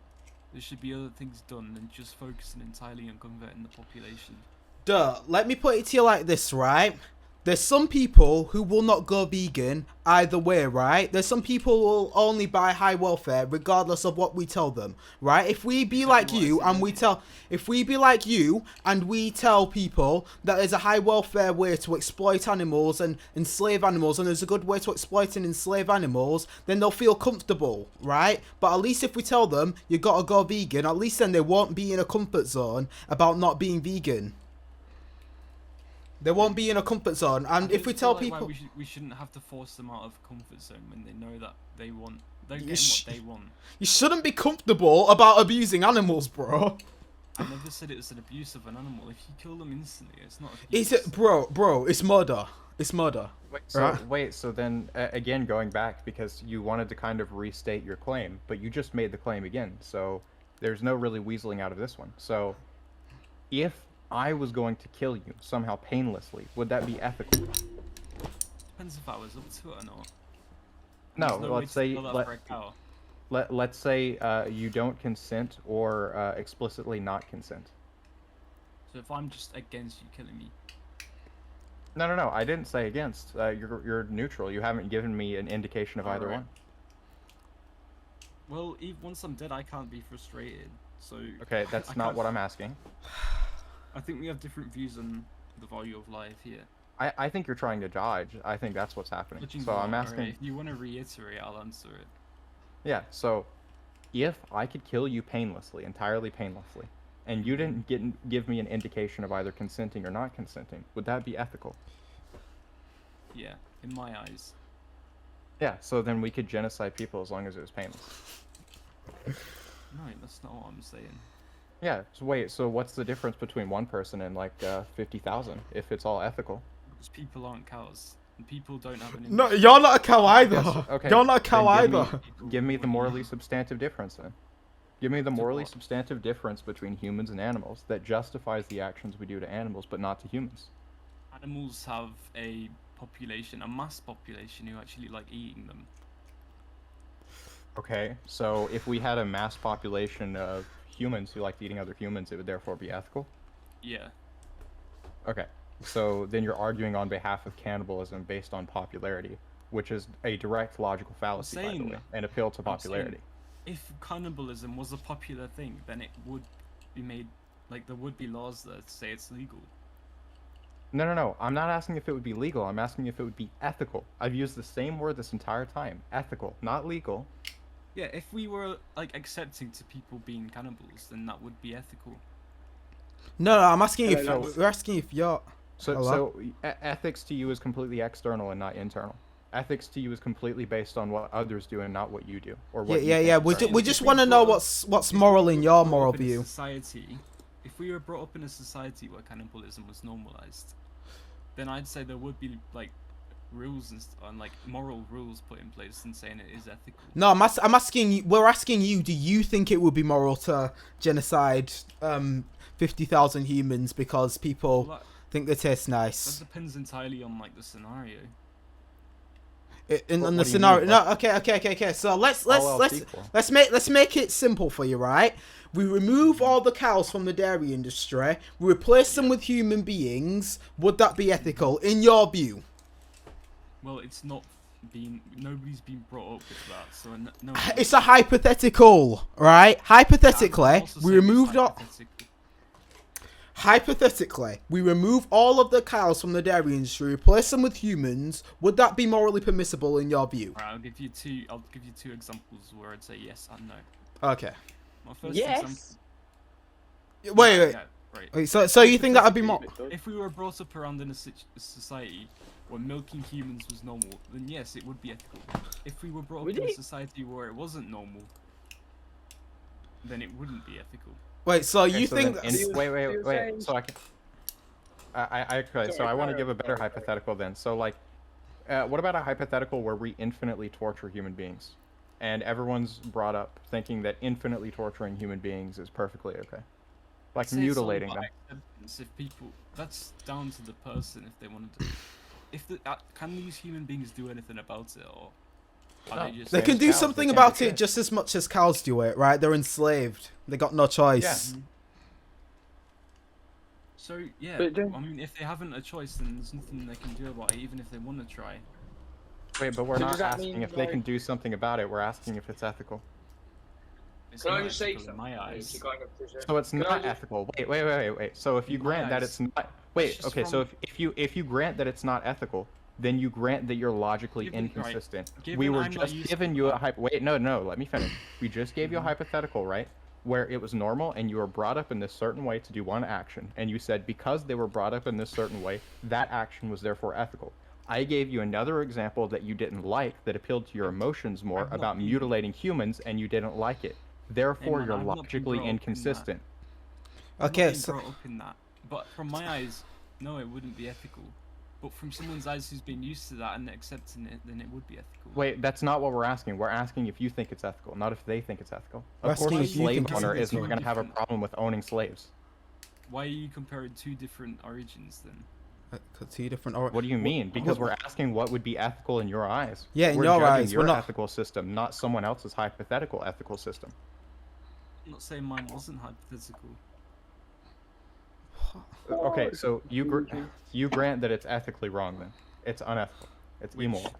there should be other things done than just focusing entirely on converting the population. Duh, let me put it to you like this, right? There's some people who will not go vegan either way, right? There's some people who will only buy high welfare regardless of what we tell them, right? If we be like you and we tell people that there's a high welfare way to exploit animals and enslave animals, and there's a good way to exploit and enslave animals, then they'll feel comfortable, right? But at least if we tell them you gotta go vegan, at least then they won't be in a comfort zone about not being vegan. They won't be in a comfort zone, and if we tell people, we shouldn't have to force them out of a comfort zone when they know that they're getting what they want. You shouldn't be comfortable about abusing animals, bro. I never said it was an abuse of an animal. If you kill them instantly, it's not abuse. It's bro, it's murder. It's murder. So then again, going back, because you wanted to kind of restate your claim, but you just made the claim again, so there's no really weaseling out of this one. So if I was going to kill you somehow painlessly, would that be ethical? Depends if I was up to it or not. No, let's say you don't consent or explicitly not consent. So if I'm just against you killing me. No, I didn't say against. You're neutral. You haven't given me an indication of either one. Well, once I'm dead, I can't be frustrated. So okay, that's not what I'm asking. I think we have different views on the value of life here. I think you're trying to dodge. I think that's what's happening. So I'm asking. Right, if you want to reiterate, I'll answer it. Yeah. So, if I could kill you painlessly, entirely painlessly, and you didn't give me an indication of either consenting or not consenting, would that be ethical? Yeah, in my eyes. Yeah. So then we could genocide people as long as it was painless. No, that's not what I'm saying. Yeah. So wait. So what's the difference between one person and like 50,000 if it's all ethical? Because people aren't cows, and people don't have an. No, you're not a cow either. Yes, okay. You're not a cow either. Give me the morally substantive difference then. Give me the morally substantive difference between humans and animals that justifies the actions we do to animals, but not to humans. Animals have a population, a mass population, who actually like eating them. Okay, so if we had a mass population of humans who liked eating other humans, it would therefore be ethical? Yeah. Okay, so then you're arguing on behalf of cannibalism based on popularity, which is a direct logical fallacy, by the way, an appeal to popularity. If cannibalism was a popular thing, then it would be made, like, there would be laws that say it's legal. No, I'm not asking if it would be legal, I'm asking if it would be ethical. I've used the same word this entire time. Ethical, not legal. Yeah, if we were, like, accepting to people being cannibals, then that would be ethical. No, I'm asking if we're asking if you're. So ethics to you is completely external and not internal. Ethics to you is completely based on what others do and not what you do, or what. Yeah. We just want to know what's moral in your moral view. If we were brought up in a society where cannibalism was normalized, then I'd say there would be like rules and like moral rules put in place and saying it is ethical. No, I'm asking you. We're asking you. Do you think it would be moral to genocide 50,000 humans because people think they taste nice? That depends entirely on like the scenario. In the scenario, no, okay. So let's make it simple for you, right? We remove all the cows from the dairy industry. We replace them with human beings. Would that be ethical in your view? Well, it's not been. Nobody's been brought up with that, so no. It's a hypothetical, right? Hypothetically, we removed all. Hypothetically, we remove all of the cows from the dairy industry, replace them with humans. Would that be morally permissible in your view? Right, I'll give you two examples where I'd say yes and no. Okay. My first example. Wait. Yeah, right. Wait, so you think that would be more? If we were brought up around in a society where milking humans was normal, then yes, it would be ethical. If we were brought up in a society where it wasn't normal, then it wouldn't be ethical. Wait, so you think? Wait. So I can. Okay, so I want to give a better hypothetical then. So like, what about a hypothetical where we infinitely torture human beings, and everyone's brought up thinking that infinitely torturing human beings is perfectly okay, like Say it's all mutilating about them. acceptance. If people, that's down to the person if they want to. If the can these human beings do anything about it, or are No. they just? They Same can as do cows, they something can't do about it shit. just as much as cows do it, right? They're enslaved. They got no choice. So yeah, But then- I mean, if they haven't a choice, then there's nothing they can do about it, even if they want to try. Wait, but we're So not does that asking mean, if they can like- do something about it. We're asking if it's ethical. It's Can I not just say ethical in something? my eyes. So it's Can I not just- ethical. Wait. So if you In my grant that eyes, it's not, it's wait, just okay. So from- if you grant that it's not ethical, then you grant that you're logically Given- right, inconsistent. given We were I'm not just used giving to you a that. hypo. Wait, no, let me finish. We just gave you a hypothetical, right? Where it was normal and you were brought up in this certain way to do one action, and you said because they were brought up in this certain way, that action was therefore ethical. I gave you another example that you didn't like that appealed to your emotions more I've not about been- mutilating humans, and you didn't like it. Therefore, man, you're I've not been logically brought up in that. inconsistent. I'm Okay, not being so brought up in that, but from my eyes, no, it wouldn't be ethical. But from someone's eyes who's been used to that and accepting it, then it would be ethical. Wait, that's not what we're asking. We're asking if you think it's ethical, not if they think it's ethical. We're Of course, asking a if you slave think it's owner is ethical. not going to have a Different. problem with owning slaves. Why are you comparing two different origins then? two different. What do you mean? Because we're asking what would be ethical in your eyes. Yeah, in we're your judging eyes, your we're not- ethical system, not someone else's hypothetical ethical system. I'm not saying mine wasn't hypothetical. Okay, so you grant that it's ethically wrong then. It's unethical. It's immoral.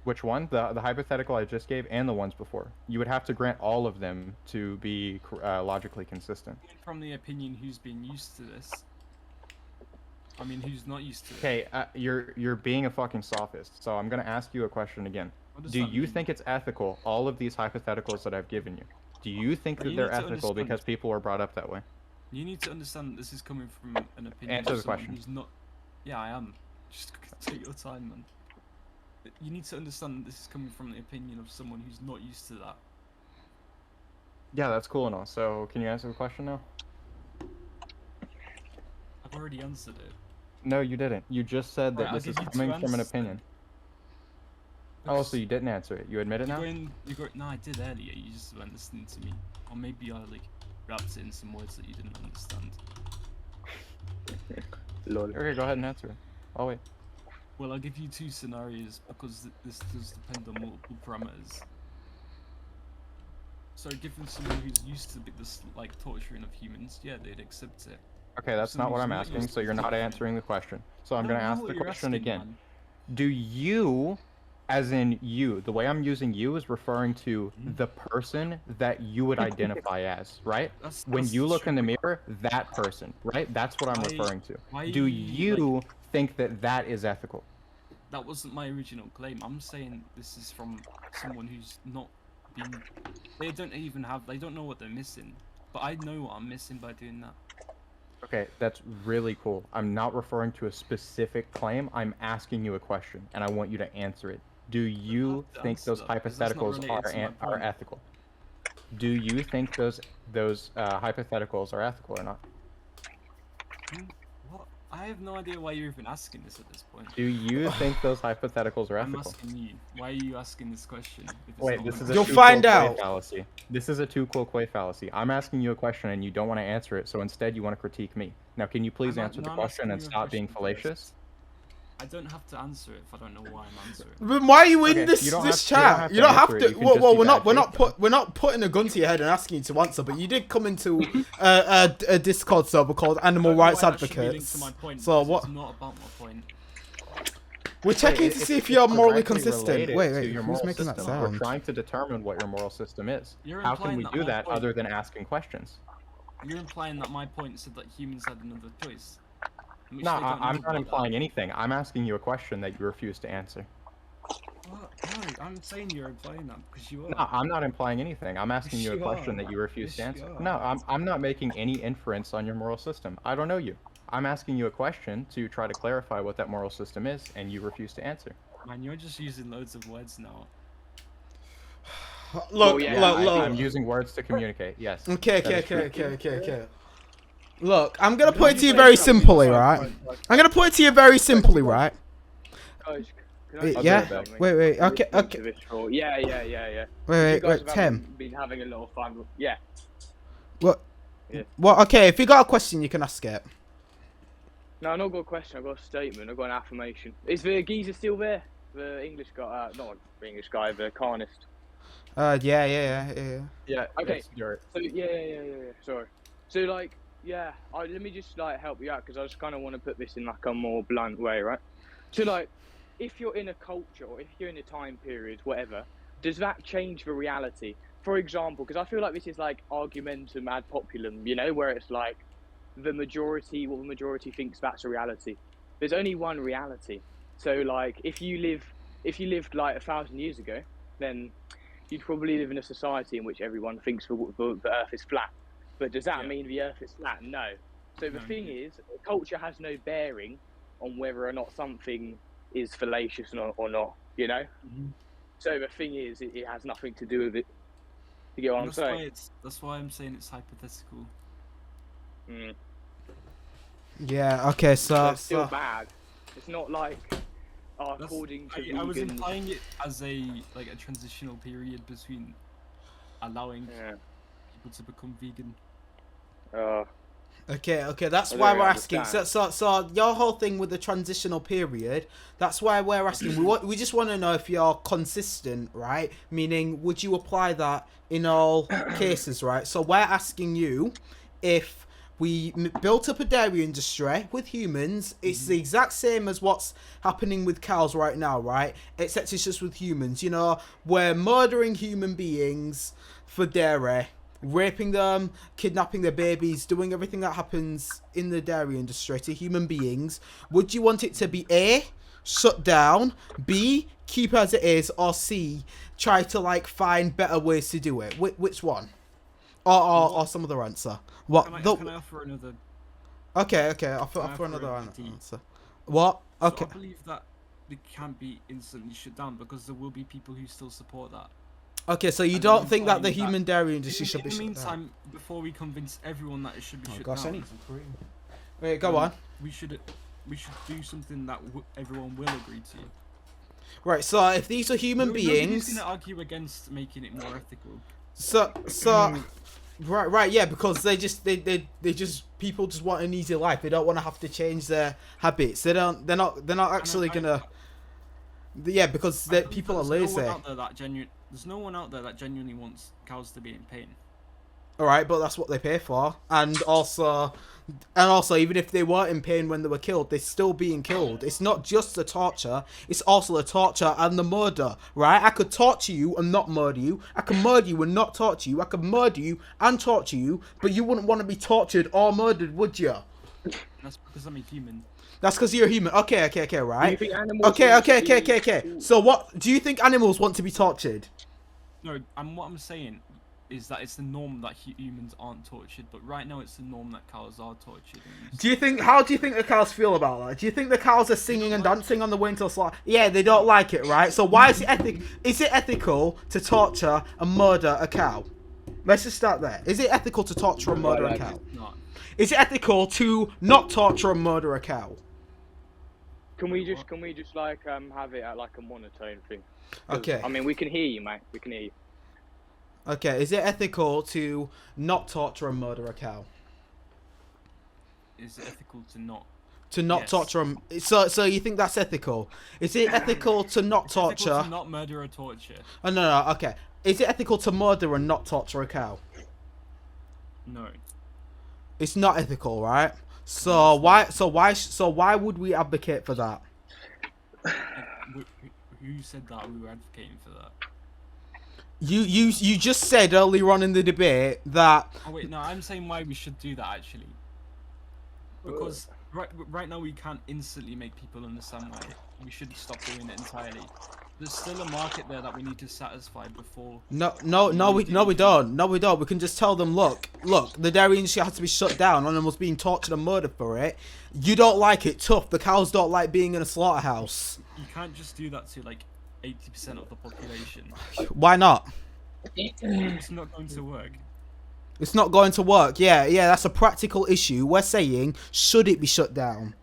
Which one? The hypothetical I just gave and the ones before. You would have to grant all of them to be logically consistent. From the opinion who's been used to this. I mean, who's not used to it. Okay, you're being a fucking sophist. So I'm gonna ask you a question again. What does Do that you mean? think it's ethical? All of these hypotheticals that I've given you. Do you think Well, that you they're need to ethical understand- because people were brought up that way? You need to understand that this is coming from an opinion Answer of the someone question. who's not... Yeah, I am. Just take your time, man. You need to understand that this is coming from the opinion of someone who's not used to that. Yeah, that's cool and all. So can you answer the question now? I've already answered it. No, you didn't. You just said that Right, I'll this is give you two coming from an answers then. opinion. Oh, so you didn't answer it. You admit it now? No, I did earlier. You just weren't listening to me, or maybe I like wrapped it in some words that you didn't understand. Lol. Okay, go ahead and answer it. I'll wait. Well, I'll give you two scenarios because this does depend on multiple parameters. So, given someone who's used to this like torturing of humans, yeah, they'd accept it. Okay, that's not what Someone I'm who's not asking, used so to you're not torturing. answering the question. So I'm No, gonna I know ask what the you're question asking, again. man. Do you, as in you, the way I'm using you is referring to the person that you would identify as, right? When That's you look in the true. mirror, that person, right? That's what I'm Why- referring to. why Do you, you think that that is ethical? That wasn't my original claim. I'm saying this is from someone who's not been. They don't know what they're missing. But I know what I'm missing by doing that. Okay, that's really cool. I'm not referring to a specific claim. I'm asking you a question, and I want you to answer it. Do you have to think answer those that, because that's not hypotheticals related to my are point. ethical? Do you think those hypotheticals are ethical or not? What? I have no idea why you're even asking this at this point. Do you think those hypotheticals are I'm ethical? asking you. Why are you asking this question? if it's Wait, not this my is a You'll tu find quoque out. fallacy. This is a tu quoque fallacy. I'm asking you a question and you don't want to answer it, so instead you want to critique me. Now, can you please I'm answer the I'm question asking and you a stop being question first. fallacious? I don't have to answer it if I don't know why I'm answering. But why are you in Okay, this you don't this have- you don't chat? have You to don't have answer it, to. you can Well, just well be we're bad faith, we're not putting a gun to your head and asking you to answer. But you did come into a Discord server called Animal Rights Advocates. So what? It's not about my point. We're checking to see if you're morally consistent. Wait, to your who's moral making that system. We're sound? trying to determine what your moral system is. You're How can implying we that do my that point- other than asking questions? You're implying that my point said that humans had another choice. which No, they don't know I'm about not that. implying anything. I'm asking you a question that you refuse to answer. What? No, I'm saying you're implying that because you are. No, I'm not implying anything. I'm asking Yes, you a you question are. that you refuse to Yes, you answer. are. No, I'm not making any inference on your moral system. I don't know you. I'm asking you a question to try to clarify what that moral system is, and you refuse to answer. Man, you're just using loads of words now. Look, yeah, I'm look. using words to communicate. Yes. Okay. That is true. Look, I'm gonna Can put I it to you just very say something? simply, Sorry, right? sorry. I'm gonna put it to you very simply, right? Guys, can I Wait, just yeah? say something? Wait, I've been okay, listening okay. to this for- Yeah. You Wait, guys have Tim. been having a lot of fun. Yeah. What? Yeah. Well, okay, if you got a question, you can ask it. No, I've not got a question. I've got a statement. I've got an affirmation. Is the geezer still there? The English guy, not the English guy, the carnist. Yeah. Yeah. Okay. Yes, you're. So yeah. Sorry. So like, yeah. Let me just like help you out because I just kind of want to put this in like a more blunt way, right? So like, if you're in a culture or if you're in a time period, whatever, does that change the reality? For example, because I feel like this is like argumentum ad populum, you know, where it's like what the majority thinks that's a reality. There's only one reality. So like, if you lived like 1,000 years ago, then you'd probably live in a society in which everyone thinks the Earth is flat. But does that mean the Earth is flat? No. So the thing is, culture has no bearing on whether or not something is fallacious or not, you know? Mm-hmm. So the thing is, it has nothing to do with it. You get what I'm saying? That's why I'm saying it's hypothetical. Mm. Yeah, okay, So so... it's still bad. It's not like, That's- according to I was vegans. implying it as a transitional period between allowing Yeah. people to become vegan. Okay, that's I why don't we're asking. understand. So your whole thing with the transitional period, that's why we're asking. We just want to know if you're consistent, right? Meaning, would you apply that in all cases, right? So we're asking you if we built up a dairy industry with humans. It's the exact same as what's happening with cows right now, right? Except it's just with humans. You know, we're murdering human beings for dairy, raping them, kidnapping their babies, doing everything that happens in the dairy industry to human beings. Would you want it to be A, shut down, B, keep as it is, or C, try to like find better ways to do it? Which one? Or some other answer? What? Can I offer another? Okay, offer offer another a critique? answer. What? Okay. So I believe that it can't be instantly shut down because there will be people who still support that. Okay, so you And don't I'm think that the implying human dairy industry should In be the shut down? meantime, before we convince everyone that it should be shut Gosh, I down, need some cream. Wait, go on. we should do something that everyone will agree to. Right, so if these are human Nobody's beings... going to argue against making it more ethical. So, right, yeah, because they just people just want an easy life. They don't want to have to change their habits. They're not actually gonna. Yeah, because people are lazy. There's no one out there that genuinely wants cows to be in pain. All right, but that's what they pay for, and also, even if they weren't in pain when they were killed, they're still being killed. It's not just the torture; it's also the torture and the murder. Right? I could torture you and not murder you. I can murder you and not torture you. I could murder you and torture you, but you wouldn't want to be tortured or murdered, would you? That's because I'm a human. That's because you're a human. Okay, right. Do you think animals Okay. want to be- So what do you think animals want to be tortured? No, and what I'm saying is that it's the norm that humans aren't tortured, but right now it's the norm that cows are tortured. How do you think the cows feel about that? Do you think the cows are singing and dancing on the way until slaughter? Yeah, they don't like it, right? So why is it ethical to torture and murder a cow? Let's just start there. Is it ethical to torture and murder a cow? Not. Is it ethical to not torture and murder a cow? Can we just like have it at like a monotone thing? 'Cause, Okay. I mean, we can hear you, mate. We can hear you. Okay, is it ethical to not torture and murder a cow? Is it ethical to not? To not Yes. torture them. So you think that's ethical? Is it ethical to not Ethical torture? to not murder or torture? Oh, no, okay. Is it ethical to murder and not torture a cow? No. It's not ethical, right? So why would we advocate for that? Who said that we were advocating for that? You just said earlier on in the debate that Oh wait, no, I'm saying why we should do that actually. Because right now we can't instantly make people understand why we should stop doing it entirely. There's still a market there that we need to satisfy before. no we don't. We can just tell them, look, the dairy industry has to be shut down. Animals being tortured and murdered for it. You don't like it, tough. The cows don't like being in a slaughterhouse. You can't just do that to like 80% of the population. Why not? It's not going to work. It's not going to work. Yeah, that's a practical issue. We're saying, should it be shut down?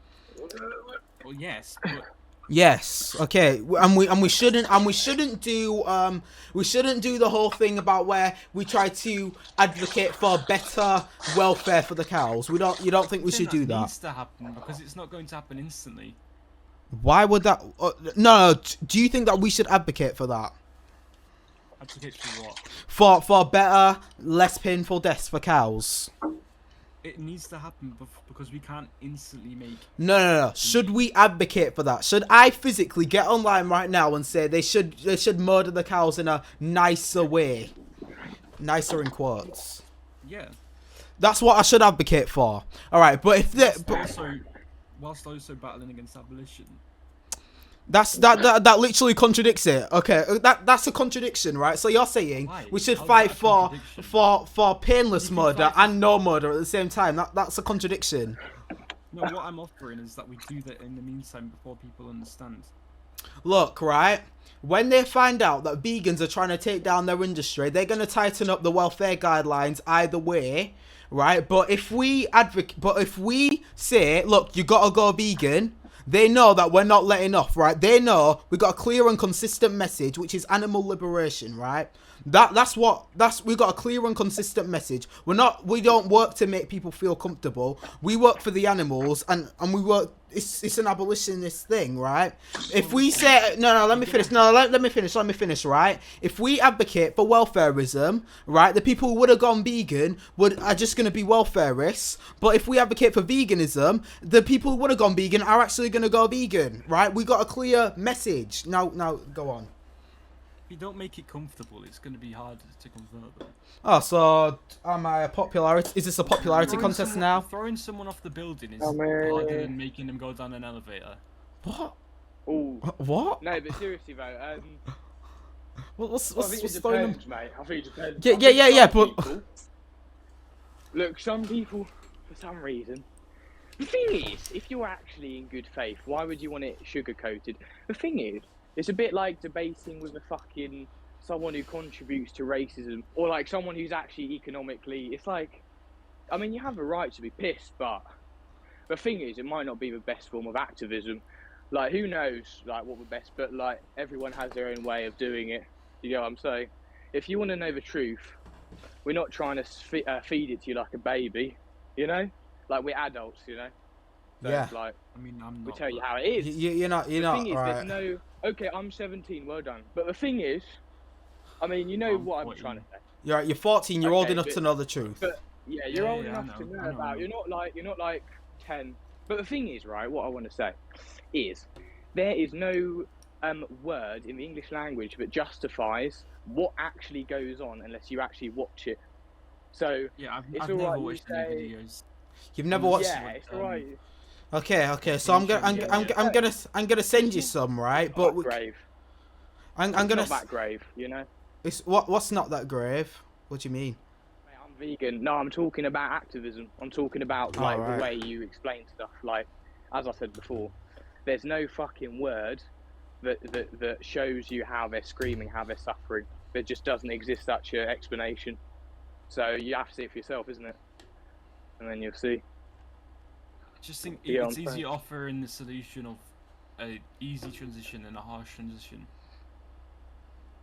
Well, yes, but Yes. Okay. And we shouldn't do the whole thing about where we try to advocate for better welfare for the cows. You don't think we should do that? Needs to happen because it's not going to happen instantly. Why would that? No. Do you think that we should advocate for that? Advocate for what? For better, less painful deaths for cows. It needs to happen because we can't instantly make. No. Should we advocate for that? Should I physically get online right now and say they should murder the cows in a nicer way? Nicer in quotes. Yeah. That's what I should advocate for. All right, but if they, Whilst also battling against abolition. that literally contradicts it. Okay, that's a contradiction, right? So you're saying Why? we should How's fight that a for contradiction? painless You can murder fight and no murder at the same time. That's a contradiction. No, what I'm offering is that we do that in the meantime before people understand. Look, right? When they find out that vegans are trying to take down their industry, they're going to tighten up the welfare guidelines either way, right? But if we say, look, you got to go vegan, they know that we're not letting off, right? They know we got a clear and consistent message, which is animal liberation, right? We got a clear and consistent message. We don't work to make people feel comfortable. We work for the animals, and we work. It's an abolitionist thing, right? If we say let me finish, right? If we advocate for welfarism, right, the people who would have gone vegan are just going to be welfarists. But if we advocate for veganism, the people who would have gone vegan are actually going to go vegan, right? We got a clear message. Now go on. If you don't make it comfortable, it's going to be hard to convert them. Oh, so am I a popularity? Is this a popularity contest now? Throwing someone off the building is Oh, man. harder than making them go down an elevator. What? Ooh. What? No, but seriously though, What's I think it throwing them? depends, mate. I think it depends. Yeah, I think yeah, some but- people- Look, some people, for some reason. The thing is, if you're actually in good faith, why would you want it sugar coated? The thing is, it's a bit like debating with someone who contributes to racism, or like someone who's actually economically. It's like, I mean, you have a right to be pissed, but the thing is, it might not be the best form of activism. Like, who knows, like, what the best, but like, everyone has their own way of doing it. You know what I'm saying? If you want to know the truth, we're not trying to feed it to you like a baby, you know? Like, we're adults, you know? So Yeah. it's like, I mean, I'm we not. tell you how it is. You're not The thing is, right. there's no. Okay, I'm 17. Well done. But the thing is, I mean, you know I'm what I'm 14. trying to say. You're 14. You're old Okay, enough but- to know the truth. But yeah, you're Yeah, old yeah, I enough to know, know I know, I about. know. You're not like 10. But the thing is, right? What I want to say is, there is no word in the English language that justifies what actually goes on unless you actually watch it. So Yeah, it's I've all never right, you watched say- any videos. You've never watched. yeah, it's alright. Okay. So I'm gonna send you some, right? But That grave. I'm It's gonna. not that grave, you know. It's what's not that grave? What do you mean? Mate, I'm vegan. No, I'm talking about activism. I'm talking about Oh, like right. the way you explain stuff. Like, as I said before, there's no fucking word that shows you how they're screaming, how they're suffering. There just doesn't exist such an explanation. So you have to see it for yourself, isn't it? And then you'll see. Just think Yeah, it's I'm easy saying. offering the solution of a easy transition and a harsh transition.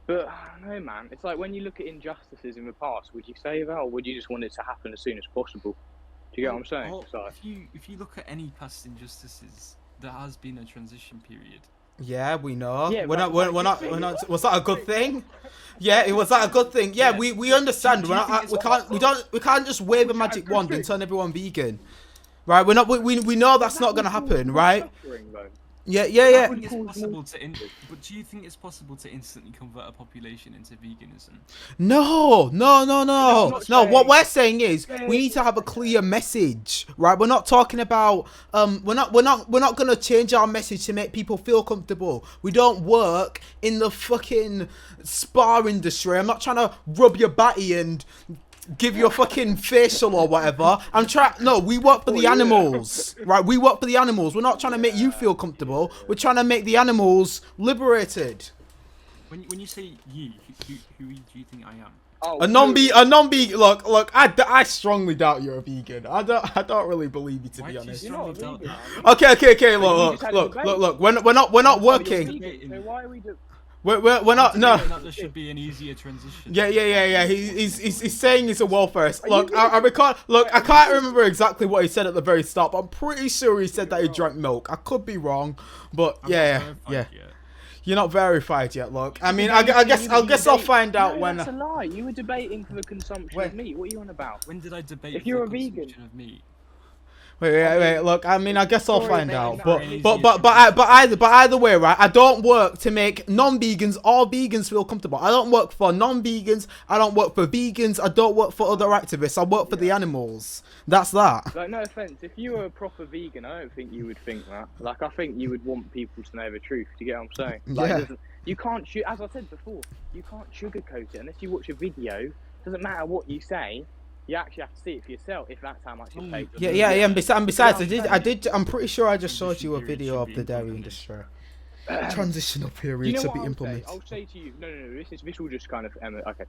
But I don't know, man. It's like when you look at injustices in the past, would you say that, or would you just want it to happen as soon as possible? Do you get what I'm saying? Well, It's like, if you look at any past injustices, there has been a transition period. Yeah, we know. Yeah, we're but- not. Was that a good thing? Yeah, it was that a good thing. Yeah, Yeah. we understand. Do you think it's We can't just wave a magic wand and turn everyone vegan. Right? We're not. We know that's not gonna happen, right? suffering, though. Yeah. Do Yeah. you think it's possible but do you think it's possible to instantly convert a population into veganism? No. not No. What saying- we're saying is we need to have a clear message, right? We're not talking about we're not gonna change our message to make people feel comfortable. We don't work in the fucking spa industry. I'm not trying to rub your batty and give you a fucking facial or whatever. No, we work for the animals, right? We work for the animals. We're not trying to make you feel comfortable. We're trying to make the animals liberated. When you say you, who do you think I am? Oh, A non-vegan. Look. I strongly doubt you're a vegan. I don't really believe you, to Why be do you honest. You're not a strongly doubt vegan, that? are you? Okay. you just had a debate. Look. We're not You're working. vegan, so why are we We're not. No. That there should be an easier transition. Yeah. He's saying he's a welfarist. Look, I record. Look, I can't remember exactly what he said at the very start, but I'm pretty sure he said that he drank milk. I could be wrong, but I'm yeah. not verified yet. You're not verified yet. Look, I mean, I guess I'll find out no, when. That's a lie. You were debating for the consumption of meat. What are you on about? When did I debate If for you're the a vegan- consumption of meat? Wait. Look, I mean, I guess I'll Sorry, find man, out. no. But either way, right? I don't work to make non-vegans or vegans feel comfortable. I don't work for non-vegans. I don't work for vegans. I don't work for other activists. I work for the animals. That's that. Like, no offense, if you were a proper vegan, I don't think you would think that. Like, I think you would want people to know the truth. Do you get what I'm saying? Like, Yeah. you can't as I said before, you can't sugarcoat it unless you watch a video. Doesn't matter what you say. You actually have to see it for yourself if that's how much it's paid. Yeah. And besides, I'm pretty sure I just showed you a video of the dairy industry. Transitional period You know should what be I'll say? implemented. I'll say to you, no. This will just kind of okay.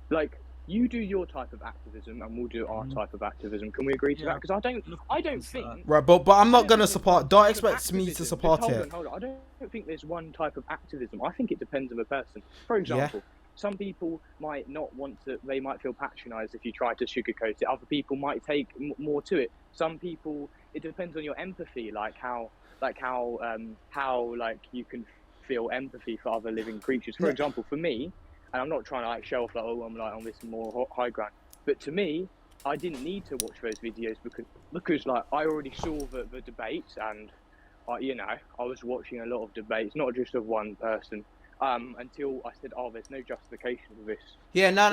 Like, you do your type of activism, and we'll do our type of activism. Can we agree to that? Because I don't think. Right, but I'm not gonna support. Don't Type of expect me to activism. support Just it. hold on. I don't think there's one type of activism. I think it depends on the person. For example, some people might not want to. They might feel patronised if you try to sugarcoat it. Other people might take more to it. Some people, it depends on your empathy, like how you can feel empathy for other living creatures. For example, for me, and I'm not trying to like show off like, oh, I'm like on this more high ground, but to me, I didn't need to watch those videos because like I already saw the debates, and I was watching a lot of debates, not just of one person. Until I said, oh, there's no justification for this. Yeah, no.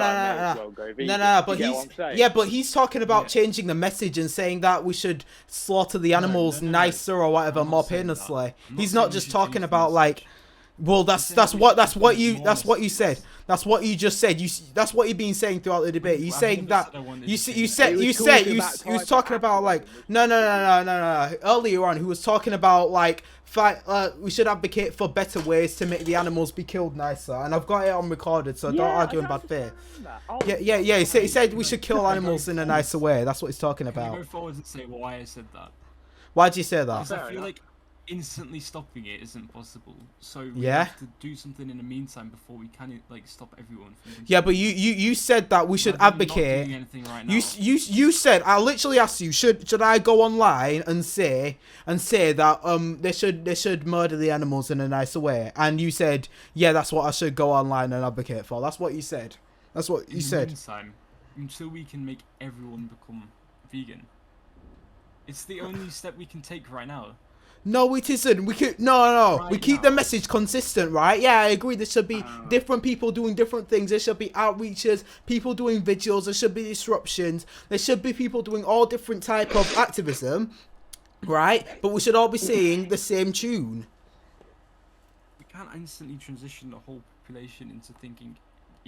But he's talking about changing the message and saying that we should slaughter the animals nicer or whatever, more painlessly. He's not just talking about like, well, that's what you said. That's what you just said. That's what you've been saying throughout the debate. You saying that you was talking about like no. Earlier on, he was talking about like we should advocate for better ways to make the animals be killed nicer, and I've got it on recorded, so don't argue in bad faith. Yeah. He said we should kill animals in a nicer way. That's what he's talking Can you about. go forward and say why I said that? Why'd you say that? Because I feel like instantly stopping it isn't possible. So we Yeah. have to do something in the meantime before we can like stop everyone from. Yeah, but you said that we should I'm not advocate. doing anything right now. You said, I literally asked you, should I go online and say that they should murder the animals in a nicer way, and you said, yeah, that's what I should go online and advocate for. That's what you said. That's what you said. Meantime, until we can make everyone become vegan, it's the only step we can take right now. No, it isn't. We could no. Right We keep now. the message consistent, right? Yeah, I agree. There should be different people doing different things. There should be outreaches, people doing vigils. There should be disruptions. There should be people doing all different type of activism, right? But we should all be singing the same tune. We can't instantly transition the whole population into thinking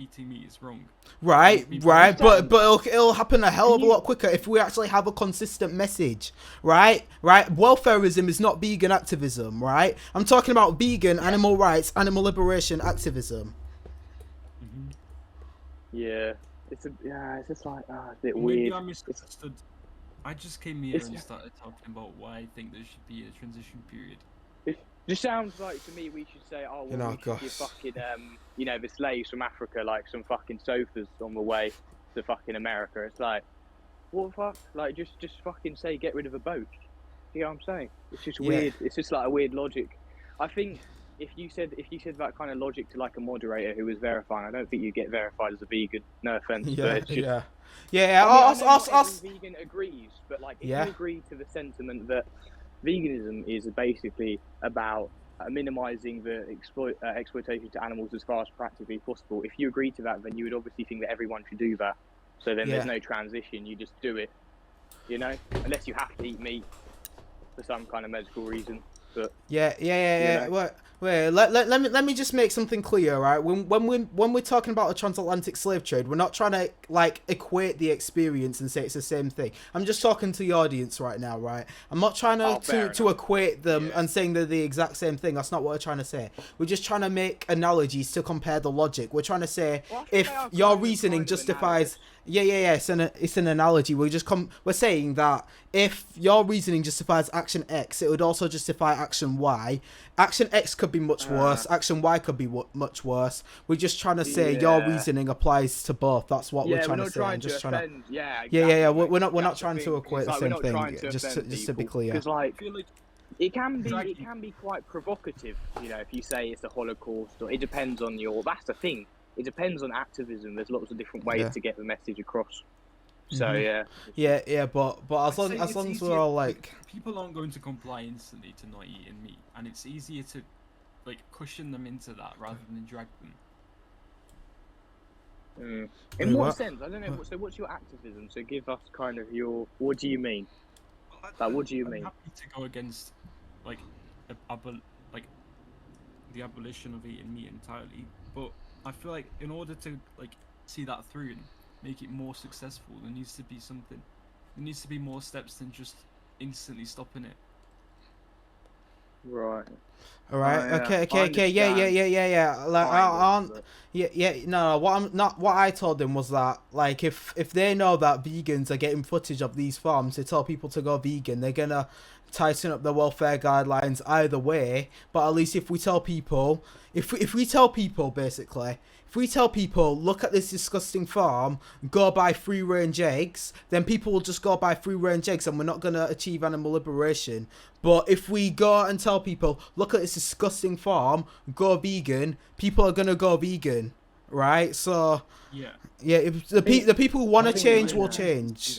eating meat is wrong. Right. But it'll happen a hell of a lot quicker if we actually have a consistent message, right? Welfarism is not vegan activism, right? I'm talking about vegan animal rights, animal liberation activism. Yeah, it's just like a bit Maybe weird. I misunderstood. I just came here and started talking about why I think there should be a transition period. Just sounds like to me we should say, oh, well, we should give fucking, the slaves from Africa like some fucking sofas on the way to fucking America. It's like, what the fuck? Like, just fucking say get rid of a boat. You know what I'm saying? It's just weird. It's just like a weird logic. I think if you said that kind of logic to like a moderator who was verifying, I don't think you get verified as a vegan. No offense, but it's just. Yeah. I know not every vegan agrees, but like if you agree to the sentiment that veganism is basically about minimizing the exploitation to animals as far as practically possible. If you agree to that, then you would obviously think that everyone should do that. So then there's no transition. You just do it, unless you have to eat meat for some kind of medical reason. but Yeah. You know. Wait. Let me just make something clear, right? When we're talking about a transatlantic slave trade, we're not trying to like equate the experience and say it's the same thing. I'm just talking to the audience right now, right? I'm not trying to equate them and saying they're the exact same thing. That's not what we're trying to say. We're just trying to make analogies to compare the logic. We're trying to say if your reasoning justifies. Yeah. It's an analogy. We're saying that if your reasoning justifies action X, it would also justify action Y. Action X could be much worse. Action Y could be much worse. We're just trying to say your reasoning applies to both. That's what we're trying to say. I'm just trying to. Yeah. We're not trying to equate the same thing. Just to be clear. Because like it can be quite provocative. You know, if you say it's the Holocaust, or it depends on your. That's the thing. It depends on activism. There's lots of different ways to get the message across. So yeah, but as long as we're all like, people aren't going to comply instantly to not eating meat, and it's easier to like cushion them into that rather than drag them. In what sense? I don't know. So what's your activism? So give us kind of your. What do you mean? Like, what do you mean? I'm happy to go against like the abolition of eating meat entirely, but I feel like in order to like see that through and make it more successful, there needs to be something. There needs to be more steps than just instantly stopping it. Right. All right. Okay. Yeah. Like, No. What I told them was that like if they know that vegans are getting footage of these farms, they tell people to go vegan. They're gonna tighten up the welfare guidelines either way. But at least if we tell people, if we tell people basically. If we tell people, look at this disgusting farm, go buy free-range eggs, then people will just go buy free-range eggs and we're not going to achieve animal liberation. But if we go and tell people, look at this disgusting farm, go vegan, people are going to go vegan, right? So, yeah, if the people who want to change will change.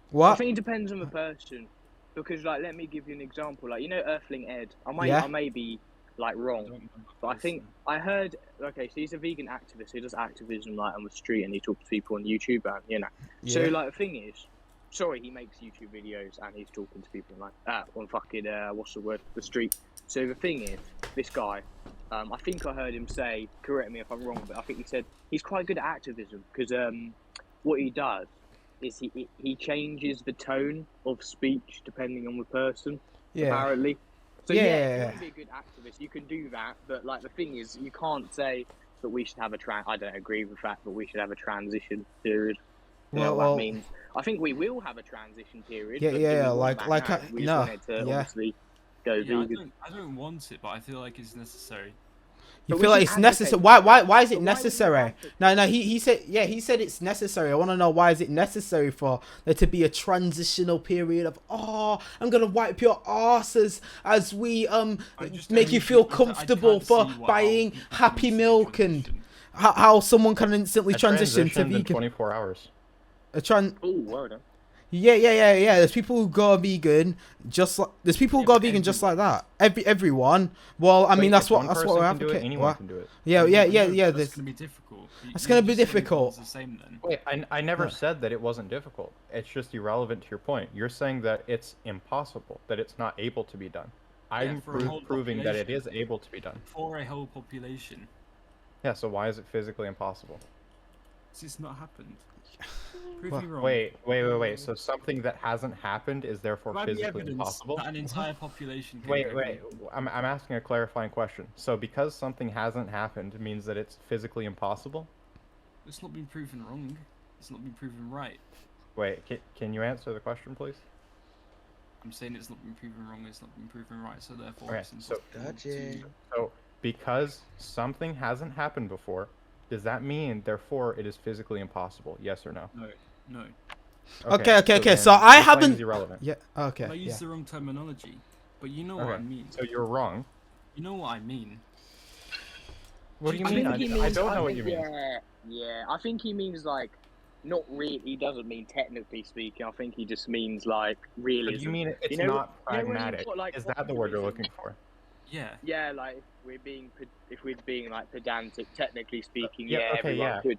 What? I think it depends on the person. Because, like, let me give you an example. Like, you know Earthling Ed? I may be... like wrong, but I think I heard. Okay, so he's a vegan activist. He does activism like on the street, and he talks to people on YouTube, and you know. Yeah. So like the thing is, he makes YouTube videos, and he's talking to people like on fucking what's the word, the street. So the thing is, this guy, I think I heard him say, correct me if I'm wrong, but I think he said he's quite good at activism because what he does is he changes the tone of speech depending on the person. Yeah. Apparently. So if you want to be a good activist, you can do that. But like the thing is, you can't say that we should have I don't agree with that, but we should have a transition period. You know what that means? I think we will have a transition period. Obviously go vegan. I don't want it, but I feel like it's necessary. You feel like it's necessary? Why is it necessary? No. He said it's necessary. I want to know, why is it necessary for there to be a transitional period of I'm gonna wipe your asses as we make you feel comfortable for buying Happy Milk and how someone can instantly transition to vegan. In 24 hours. Oh, well done. Yeah. There's people who go vegan just like just like that. Everyone. Well, I mean that's what we're advocating. Anyone can do it. Yeah. That's gonna be difficult. It's gonna be difficult. The same then. Wait, I never said that it wasn't difficult. It's just irrelevant to your point. You're saying that it's impossible, that it's not able to be done. I'm proving that it is able to be done. For a whole population. Yeah. So why is it physically impossible? It's not happened. Prove me wrong. Wait. So something that hasn't happened is therefore physically impossible? That an entire population can Wait. I'm asking a clarifying question. So because something hasn't happened means that it's physically impossible? It's not been proven wrong. It's not been proven right. Wait, can you answer the question, please? I'm saying it's not been proven wrong, it's not been proven right, so therefore okay, it's impossible. So because something hasn't happened before, does that mean, therefore, it is physically impossible? Yes or no? No. Okay. So I haven't. Irrelevant. Yeah. Okay. I used the wrong terminology, but you know what I mean. So you're wrong. You know what I mean. What do you mean? I don't know what you mean. Yeah. I think he means like, not really. He doesn't mean technically speaking. I think he just means like realism. But you mean it's not pragmatic? Is that the word you're looking for? Yeah. Yeah, like if we're being like pedantic, technically speaking, Could.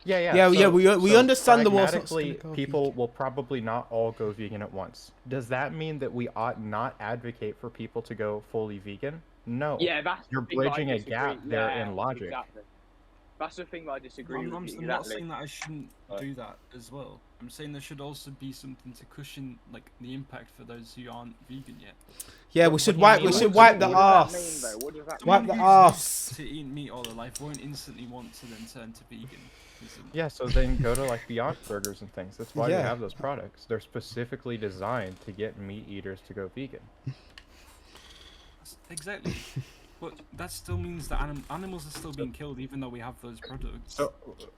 Yeah, we understand the world's not just pragmatically, gonna go people vegan. will probably not all go vegan at once. Does that mean that we ought not advocate for people to go fully vegan? No. Yeah, that's You're the thing that I bridging a disagree. gap there Yeah, in logic. Exactly. That's the thing that I disagree I'm, with you. I'm not Exactly. saying that I shouldn't Right. do that as well. I'm saying there should also be something to cushion like the impact for those who aren't vegan yet. Yeah, What we should do you wipe. mean? We What should does wipe it the mean? What does that arse. mean, though? What does that Wipe mean? the Someone who's arse. used to eat meat all their life won't instantly want to then turn to vegan. Yeah, so then go to like Beyond Burgers and things. That's why Yeah. we have those products. They're specifically designed to get meat eaters to go vegan. Exactly. But that still means that animals are still being killed even though we have those products. So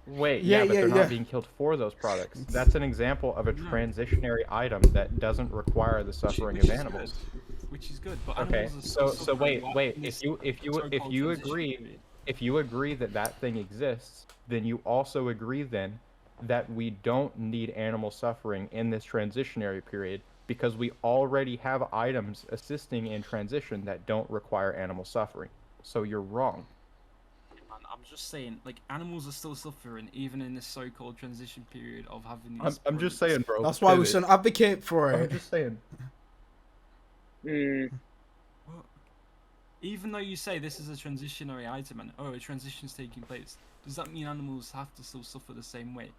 wait, Yeah, yeah, but yeah, they're yeah. not being killed for those products. That's an example of a No. transitionary item that doesn't require the suffering Which of is animals. good. Which is good, but Okay, animals are still so suffering wait. in If this you so-called transition period. if you agree that that thing exists, then you also agree then that we don't need animal suffering in this transitionary period because we already have items assisting in transition that don't require animal suffering. So you're wrong. Man, I'm just saying, like, animals are still suffering even in this so-called transition period of having these I'm just products. saying, bro. That's why we pivot. shouldn't advocate for I'm it. just saying. Mm. Well, even though you say this is a transitionary item and a transition's taking place, does that mean animals have to still suffer the same way?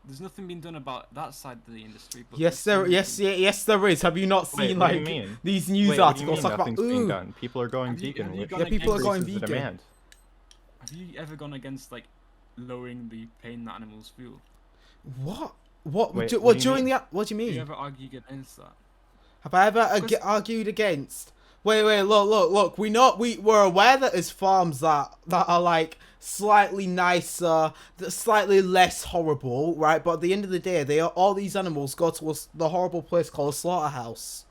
There's nothing being done about that side of the industry. But Yes, there is. Have you not Wait, seen what do you like mean? these news Wait, what do you articles mean talk about? nothing's being Ooh, done? People are going Have you- vegan. have you which gone Yeah, people are against- going increases the vegan. demand. Have you ever gone against like lowering the pain that animals feel? what? Wait, What what do you during mean? the? What do you Do you mean? ever argue against that? Have I ever argued against? Wait, look. We're aware that there's farms that are like slightly nicer, that slightly less horrible, right? But at the end of the day, all these animals go to the horrible place called a slaughterhouse.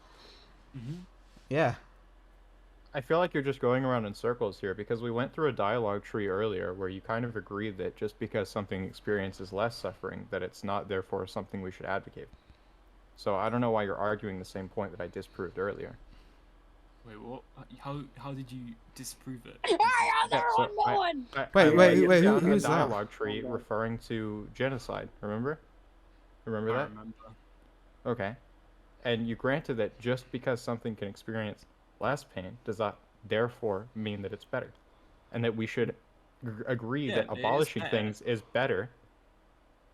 Mm-hmm. Yeah. I feel like you're just going around in circles here because we went through a dialogue tree earlier where you kind of agreed that just because something experiences less suffering, that it's not therefore something we should advocate. So I don't know why you're arguing the same point that I disproved earlier. Wait, what? How did you disprove it? Yeah, so Wait, down who's a that? dialogue tree referring to genocide. Remember I that? remember. Okay. And you granted that just because something can experience less pain does not therefore mean that it's better, and that we should agree Yeah, that it is abolishing better. things is better.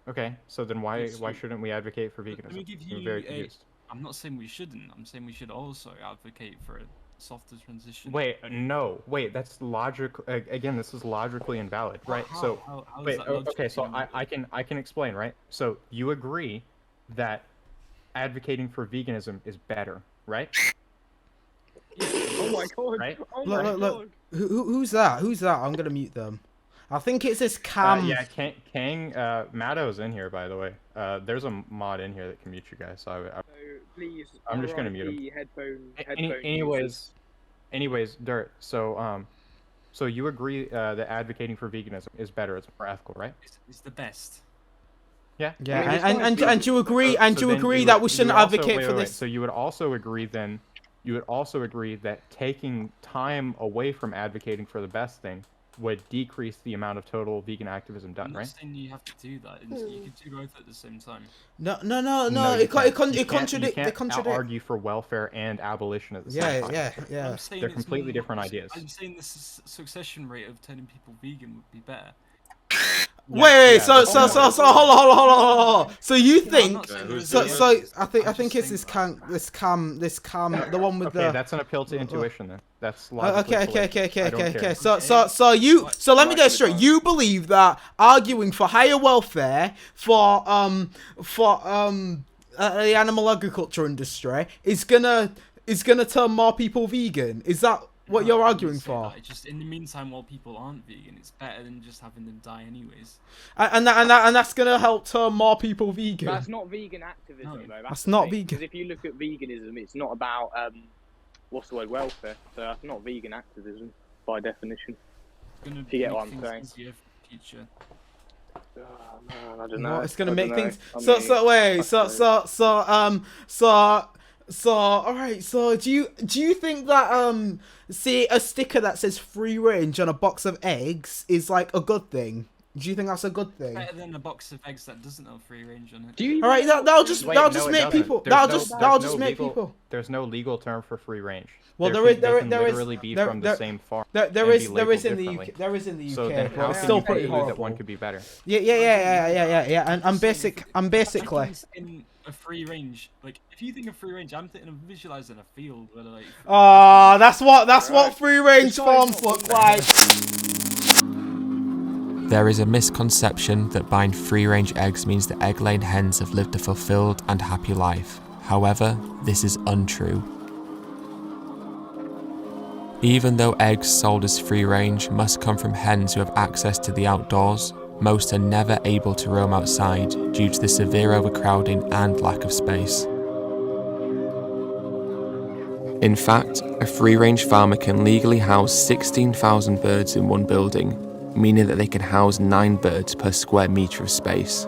Okay, so then why It's- shouldn't we advocate for Let me veganism? give I'm you very a- confused. I'm not saying we shouldn't. I'm saying we should also advocate for a softer transition. Wait, no, wait. That's logical. Again, this is logically invalid, right? How- So how is wait, that okay. So logically I can explain, right? So you agree that advocating for veganism is better, right? Oh my god. Right? Oh my Look. god. Who's that? Who's that? I'm gonna mute them. I think it's this Cam. Yeah, Kang, Matto's in here, by the way. There's a mod in here that can mute you guys. So So please. I'm just gonna mute RIP headphone. anyways, Dirt. So so you agree that advocating for veganism is better? It's more ethical, right? It's the best. Yeah. Yeah, I mean, it's and fine. you agree, So- and so you then agree would- that we you shouldn't would also- advocate wait, for wait, this. So you would also agree then. You would also agree that taking time away from advocating for the best thing would decrease the amount of total vegan activism I'm done, not right? saying you have to do that. You can do both at the same time. No. you It can't. You contradict. They can't contradict. argue for welfare and abolition at the same Yeah, time. yeah. I'm saying They're it's completely more- different ideas. I'm saying the succession rate of turning people vegan would be better. Wait, yeah, so that's hold on. So you I'm think? not saying there So isn't. I think I'm just it's saying this cam, the one with Okay, the. that's an appeal to intuition then. That's Okay, logically okay. fallacious. I don't care. So let me get straight. You believe that arguing for higher welfare for the animal agriculture industry is gonna turn more people vegan? Is that what No, you're I arguing didn't say for? that. It's just in the meantime, while people aren't vegan, it's better than just having them die anyways. And that's gonna help turn more people vegan. That's not vegan activism, No. though. That's the not thing. vegan. Because if you look at veganism, it's not about what's the word, welfare. So that's not vegan activism by definition. It's gonna If you get make what I'm things saying. easier for the future. Oh, man, I don't No, know. it's gonna I make don't know. things. I So mean, wait. I So all right. So do you think that see a sticker that says free range on a box of eggs is like a good thing? Do you think that's a good thing? Better than a box of eggs that doesn't have free range on it. Do you? All right, that'll just Wait, that'll no, just it make doesn't. people. There's That'll no just make legal, people. There's no legal term for free range. Well, They can literally be from the same farm. There and is be there is labeled in the differently. UK. There is in the So then UK, how but it's can still you pretty conclude that horrible. one could be better? Yeah. And I'm basically. In a free range, like if you think of free range, I'm thinking of visualizing a field where like. Oh, that's what free range farms look like. There is a misconception that buying free-range eggs means that egg-laying hens have lived a fulfilled and happy life. However, this is untrue. Even though eggs sold as free-range must come from hens who have access to the outdoors, most are never able to roam outside due to the severe overcrowding and lack of space. In fact, a free-range farmer can legally house 16,000 birds in one building, meaning that they can house 9 birds per square metre of space.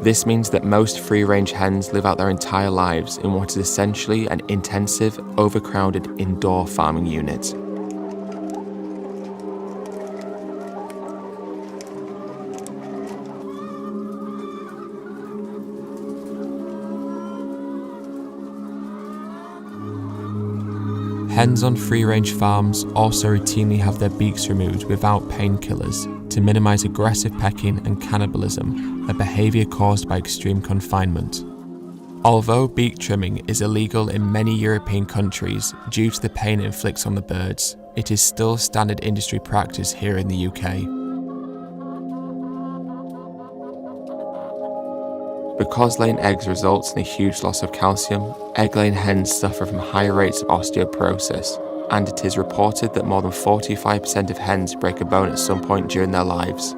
This means that most free-range hens live out their entire lives in what is essentially an intensive, overcrowded indoor farming unit. Hens on free-range farms also routinely have their beaks removed without painkillers to minimise aggressive pecking and cannibalism, a behaviour caused by extreme confinement. Although beak trimming is illegal in many European countries due to the pain it inflicts on the birds, it is still standard industry practice here in the UK. Because laying eggs results in a huge loss of calcium, egg-laying hens suffer from higher rates of osteoporosis, and it is reported that more than 45% of hens break a bone at some point during their lives.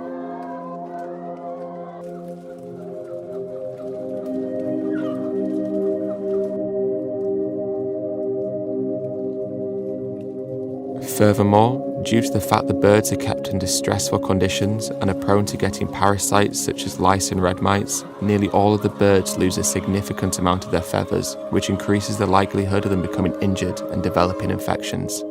Furthermore, due to the fact the birds are kept under stressful conditions and are prone to getting parasites such as lice and red mites, nearly all of the birds lose a significant amount of their feathers, which increases the likelihood of them becoming injured and developing infections.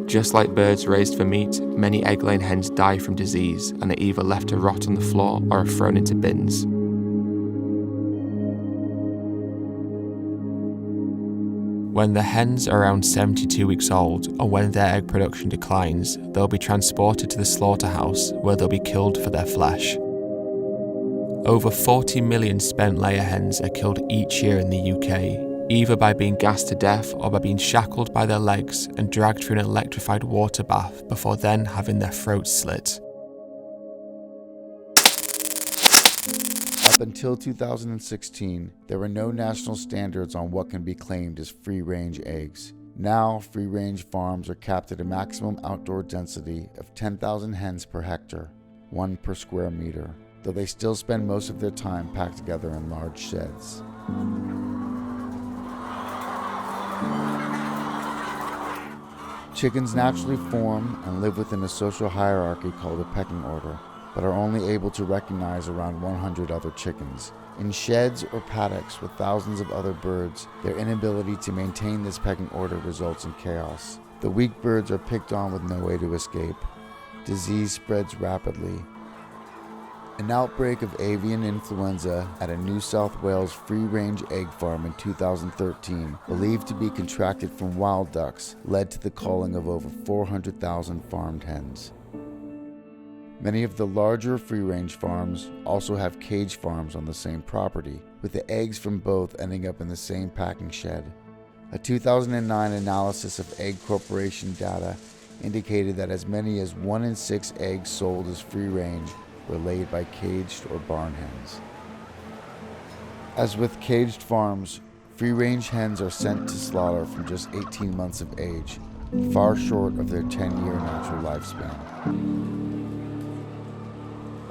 Just like birds raised for meat, many egg-laying hens die from disease and are either left to rot on the floor or are thrown into bins. When the hens are around 72 weeks old, or when their egg production declines, they'll be transported to the slaughterhouse where they'll be killed for their flesh. Over 40 million spent layer hens are killed each year in the UK, either by being gassed to death or by being shackled by their legs and dragged through an electrified water bath before then having their throats slit. Up until 2016, there were no national standards on what can be claimed as free-range eggs. Now, free-range farms are capped at a maximum outdoor density of 10,000 hens per hectare, 1 per square meter, though they still spend most of their time packed together in large sheds. Chickens naturally form and live within a social hierarchy called a pecking order, but are only able to recognize around 100 other chickens. In sheds or paddocks with thousands of other birds, their inability to maintain this pecking order results in chaos. The weak birds are picked on with no way to escape. Disease spreads rapidly. An outbreak of avian influenza at a New South Wales free-range egg farm in 2013, believed to be contracted from wild ducks, led to the culling of over 400,000 farmed hens. Many of the larger free-range farms also have cage farms on the same property, with the eggs from both ending up in the same packing shed. A 2009 analysis of Egg Corporation data indicated that as many as 1 in 6 eggs sold as free-range were laid by caged or barn hens. As with caged farms, free-range hens are sent to slaughter from just 18 months of age, far short of their 10-year natural lifespan.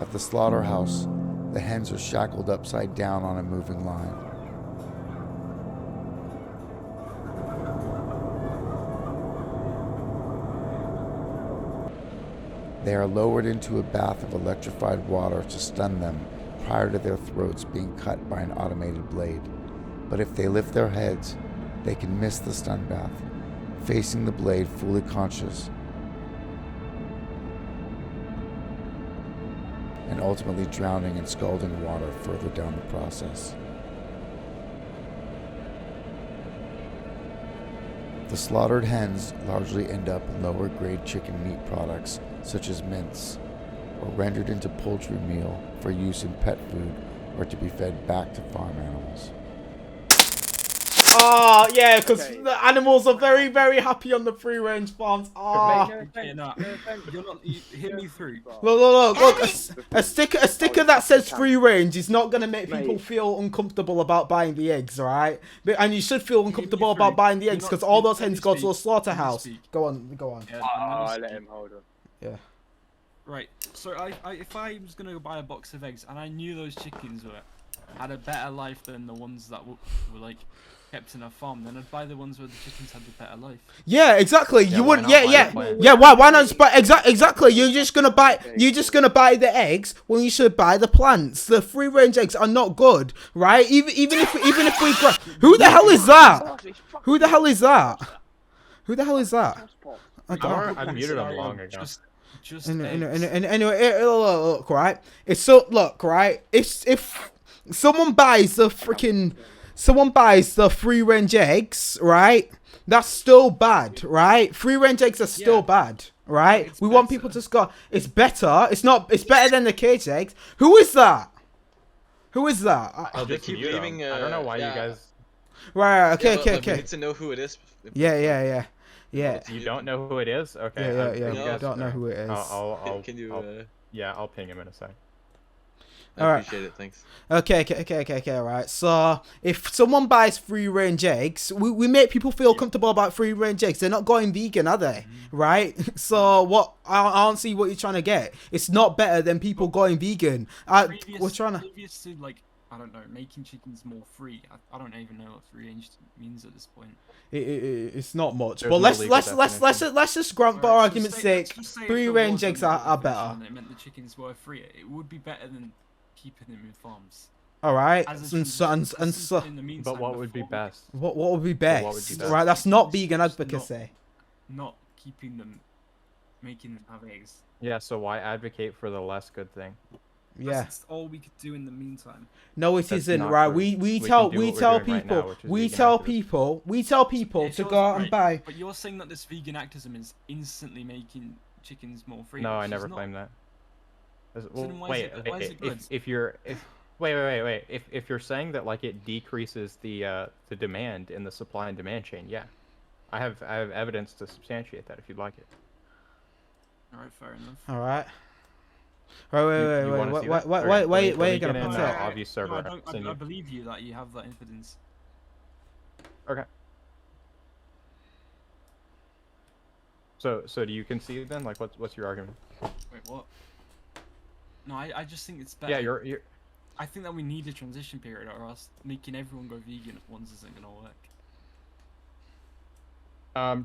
At the slaughterhouse, the hens are shackled upside down on a moving line. They are lowered into a bath of electrified water to stun them prior to their throats being cut by an automated blade. But if they lift their heads, they can miss the stun bath, facing the blade fully conscious, and ultimately drowning in scalding water further down the process. The slaughtered hens largely end up in lower grade chicken meat products such as mince, or rendered into poultry meal for use in pet food or to be fed back to farm animals. Oh, yeah, because Okay. the animals are very, very happy on the free-range farms. Ah. No Okay, no, you're not. You hear me through. Look, a sticker that says free range is not going to make people Mate. feel uncomfortable about buying the eggs, right? And you should feel uncomfortable free. about buying the You're eggs not- because all you- those let me hens go to a speak. Let me slaughterhouse. speak. Go on. Yeah, Oh, let me let speak. him hold on. Yeah. Right. So if I was gonna go buy a box of eggs and I knew those chickens had a better life than the ones that were like kept in a farm, then I'd buy the ones where the chickens had the better life. Yeah, exactly. You why wouldn't. not Yeah, buy the yeah, plant? yeah. Why not? But exactly. You're just gonna buy. You're just gonna buy the eggs when you should buy the plants. The free range eggs are not good, right? Even if we who the hell is that? Who the hell is that? Who the hell is that? I muted him long ago. Just Anyway, look, right? It's so look, right? If someone buys the free range eggs, right? That's still bad, right? Free range eggs are still bad, right? It's We want better. people to score. It's better. It's not. It's better than the cage eggs. Who is that? Who is that? I'll They just keep mute him. leaving, I don't know why yeah. you guys. Right. Okay. Yeah, but, like, we Okay. need to know who it is. Yeah. You don't know who it is? Okay. Yeah. you I guys- don't know who it is. I'll, Can you? I'll ping him in a sec. I Alright. appreciate it. Thanks. Okay, right. So, if someone buys free-range eggs, we make people feel comfortable about free-range eggs. They're not going vegan, are they? Right? So, I don't see what you're trying to get. It's not better than people going vegan. We're trying to... Previous to, like, I don't know, making chickens more free. I don't even know what free range means at this point. It's not much. There's But no let's legal just grant, for Alright, so argument's let's sake, just say if free-range there eggs was a are legal better. definition and it meant the chickens were free. It would be better than keeping them in farms. Alright? As a And transition, so... in the meantime, But what would be before we- best? What would be But what would best? be best? Right, that's not It's vegan just advocacy. Not keeping them, making them have eggs. Yeah, so why advocate for the less good thing? Yeah. That's all we could do in the meantime. No, it That's isn't, not right? true. We We tell can do what we're people doing right now, which is we vegan tell activism. people It to does- go out and right, buy. But you're saying that this vegan activism is instantly making chickens more free. No, which I is never not. claimed that. then why is Wait, it- why is it good? if you're wait, if you're saying that like it decreases the demand in the supply and demand chain, yeah, I have evidence to substantiate that if you'd like it. All right, fair enough. All right. Wait, You wanna see that? Alright, wait, let me you get gonna in, put it? Obvi server. No, I, don't, Send I you- believe you that you have that evidence. Okay. So do you concede then? Like, what's your argument? Wait, what? No, I just think it's better. Yeah, you're. I think that we need a transition period, or else making everyone go vegan at once isn't gonna work.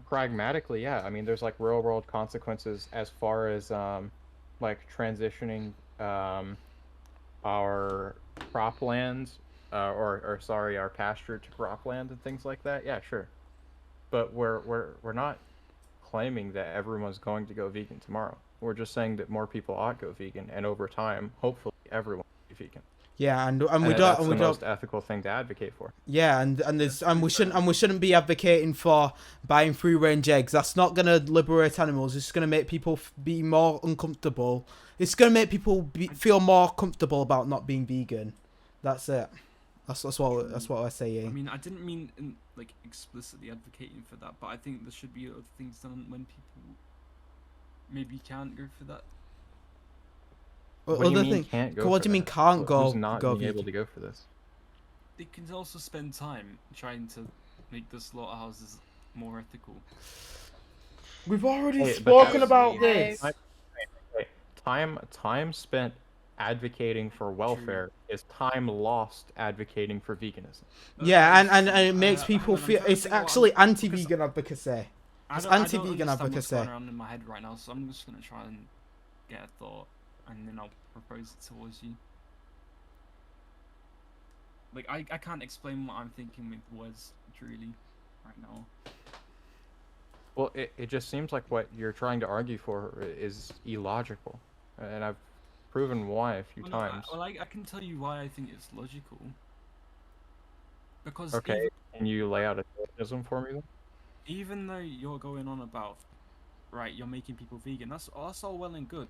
Pragmatically, yeah. I mean, there's like real world consequences as far as like transitioning our cropland or sorry, our pasture to cropland and things like that. Yeah, sure. But we're not claiming that everyone's going to go vegan tomorrow. We're just saying that more people ought to go vegan, and over time, hopefully, everyone will be vegan. Yeah, and we And don't that's and the we don't. most ethical thing to advocate for. Yeah, and we shouldn't be advocating for buying free range eggs. That's not gonna liberate animals. It's gonna make people be more uncomfortable. It's gonna make people feel more comfortable about not being vegan. That's it. That's what we're saying. I mean, I didn't mean like explicitly advocating for that, but I think there should be other things done when people maybe can't go for that. What do you Other mean thing. can't go What for do you mean that? can't go? Who's not go being able vegan? to go for this? They can also spend time trying to make the slaughterhouses more ethical. We've already Hey, but spoken that was about me. this. Wait, time spent advocating for welfare is time lost advocating for veganism. Yeah, and it makes people feel it's actually anti-vegan advocacy. It's anti-vegan advocacy. What's going on in my head right now, so I'm just gonna try and get a thought, and then I'll propose it towards you. Like I can't explain what I'm thinking with words truly right now. Well, it just seems like what you're trying to argue for is illogical, and I've proven why a few times. I can tell you why I think it's logical. Because Okay, can you lay out a syllogism for me then? even though you're going on about, right, you're making people vegan, that's all well and good,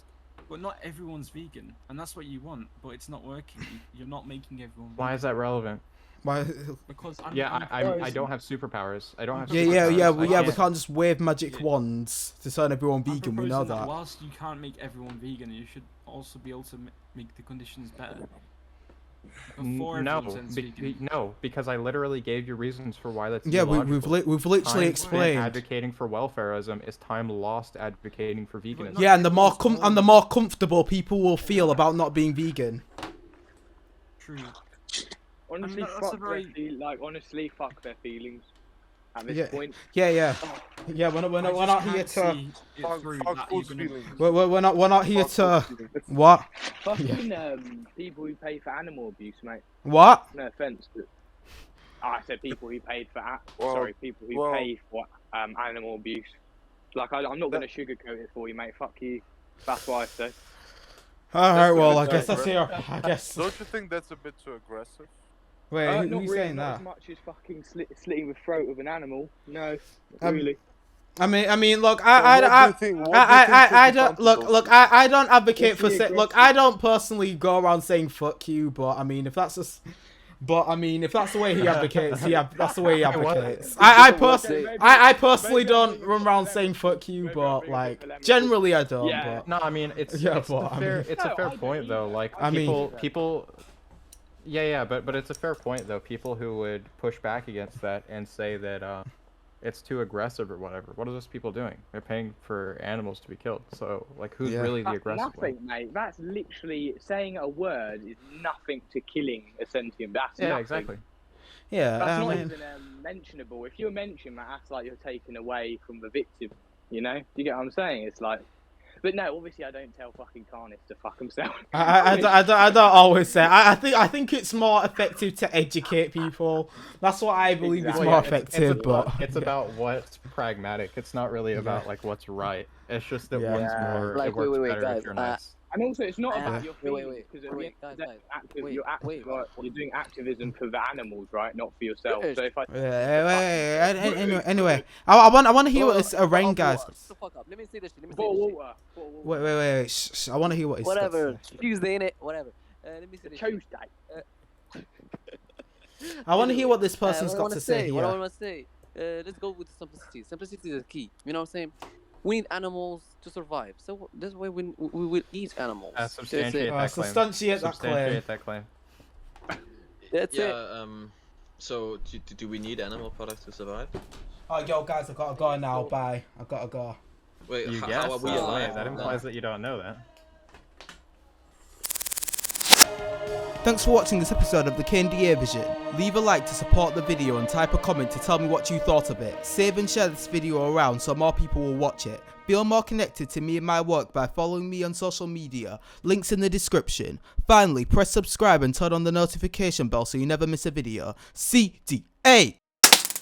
but not everyone's vegan, and that's what you want, but it's not working. You're not making everyone vegan. Why is that relevant? Why? Because I don't have superpowers. I don't have Yeah, superpowers. we can't just wave magic wands to turn everyone I'm vegan. We know proposing that. whilst you can't make everyone vegan, you should also be able to make the conditions better. Before everyone turns vegan. No, because I literally gave you reasons for why that's Yeah, illogical. we've literally Time explained. spent advocating for welfarism is time lost advocating for veganism. Yeah, and the more comfortable people will feel about not being vegan. True. Honestly, that's fuck a very- honestly, fuck their feelings at this Yeah. point. Yeah. Yeah, we're not here to. We're not here to. What? Fucking people who pay for animal abuse, mate. What? No offense, but I said people who paid for people who well- pay for animal abuse. Like I'm not gonna sugarcoat it for you, mate. Fuck you. That's what I say. All right. Well, I bit guess that's aggressive. here. I guess. Don't you think that's a bit too aggressive? Wait, Not who's really, saying not that? as much as fucking slitting the throat of an animal. No, not Um, really. I mean, look, So what do you think- what do you think I should be don't look. comfortable? I don't advocate for Let's be look. I don't personally go around saying "fuck you," but I mean, if that's just. But I mean, if that's the way he advocates, that's the way he advocates. I personally don't run around saying "fuck you," but like generally I don't. Yeah. But No, I mean it's Yeah, it's, but, a I fair, mean- it's a fair point though. Like I mean- people. Yeah, but it's a fair point though. People who would push back against that and say that it's too aggressive or whatever. What are those people doing? They're paying for animals to be killed. So like, who's Yeah. really the That's aggressive one? nothing, mate. That's literally saying a word is nothing to killing a sentient. That's Yeah, nothing. exactly. yeah, That's I not mean, even mentionable. If you mention that, that's like you're taking away from the victim. You know? Do you get what I'm saying? It's like, but no, obviously I don't tell fucking carnists to fuck themselves. I don't always say. I think it's more effective to educate people. That's what I believe is Exactly. more Yeah, effective. It's but about what's pragmatic. It's not really about like what's right. It's just that Yeah. one's more. Like, it works wait, better guys, if you're nice. And also, it's not about Yeah. your Wait, feelings wait, because wait, guys, you're doing activism for the animals, right? Not for yourself. Yes. So if I Anyway, I want to hear what this Rain guys. Shut the fuck up. Let me say this shit. Let me say pour this shit. water, pour water. Wait. Shh, I want to hear what it's. Whatever. Tuesday, innit? Whatever. Let me say this shit. Tuesday. I want to hear what this person's what I got wanna to say. What I Yeah. want to say. Let's go with simplicity. Simplicity is the key. You know what I'm saying? We need animals to survive. So that's why we will eat animals. Substantiate that claim. Substantiate that claim. Substantiate that claim. That's it. So do we need animal products to survive? Oh, yo, guys, I gotta go now. Bye. I gotta go. Wait, You how guess? are we Oh, alive? that implies that you don't know that. Thanks for watching this episode of the Cain Vision. Leave a like to support the video and type a comment to tell me what you thought of it. Save and share this video around so more people will watch it. Feel more connected to me and my work by following me on social media. Links in the description. Finally, press subscribe and turn on the notification bell so you never miss a video. CDA!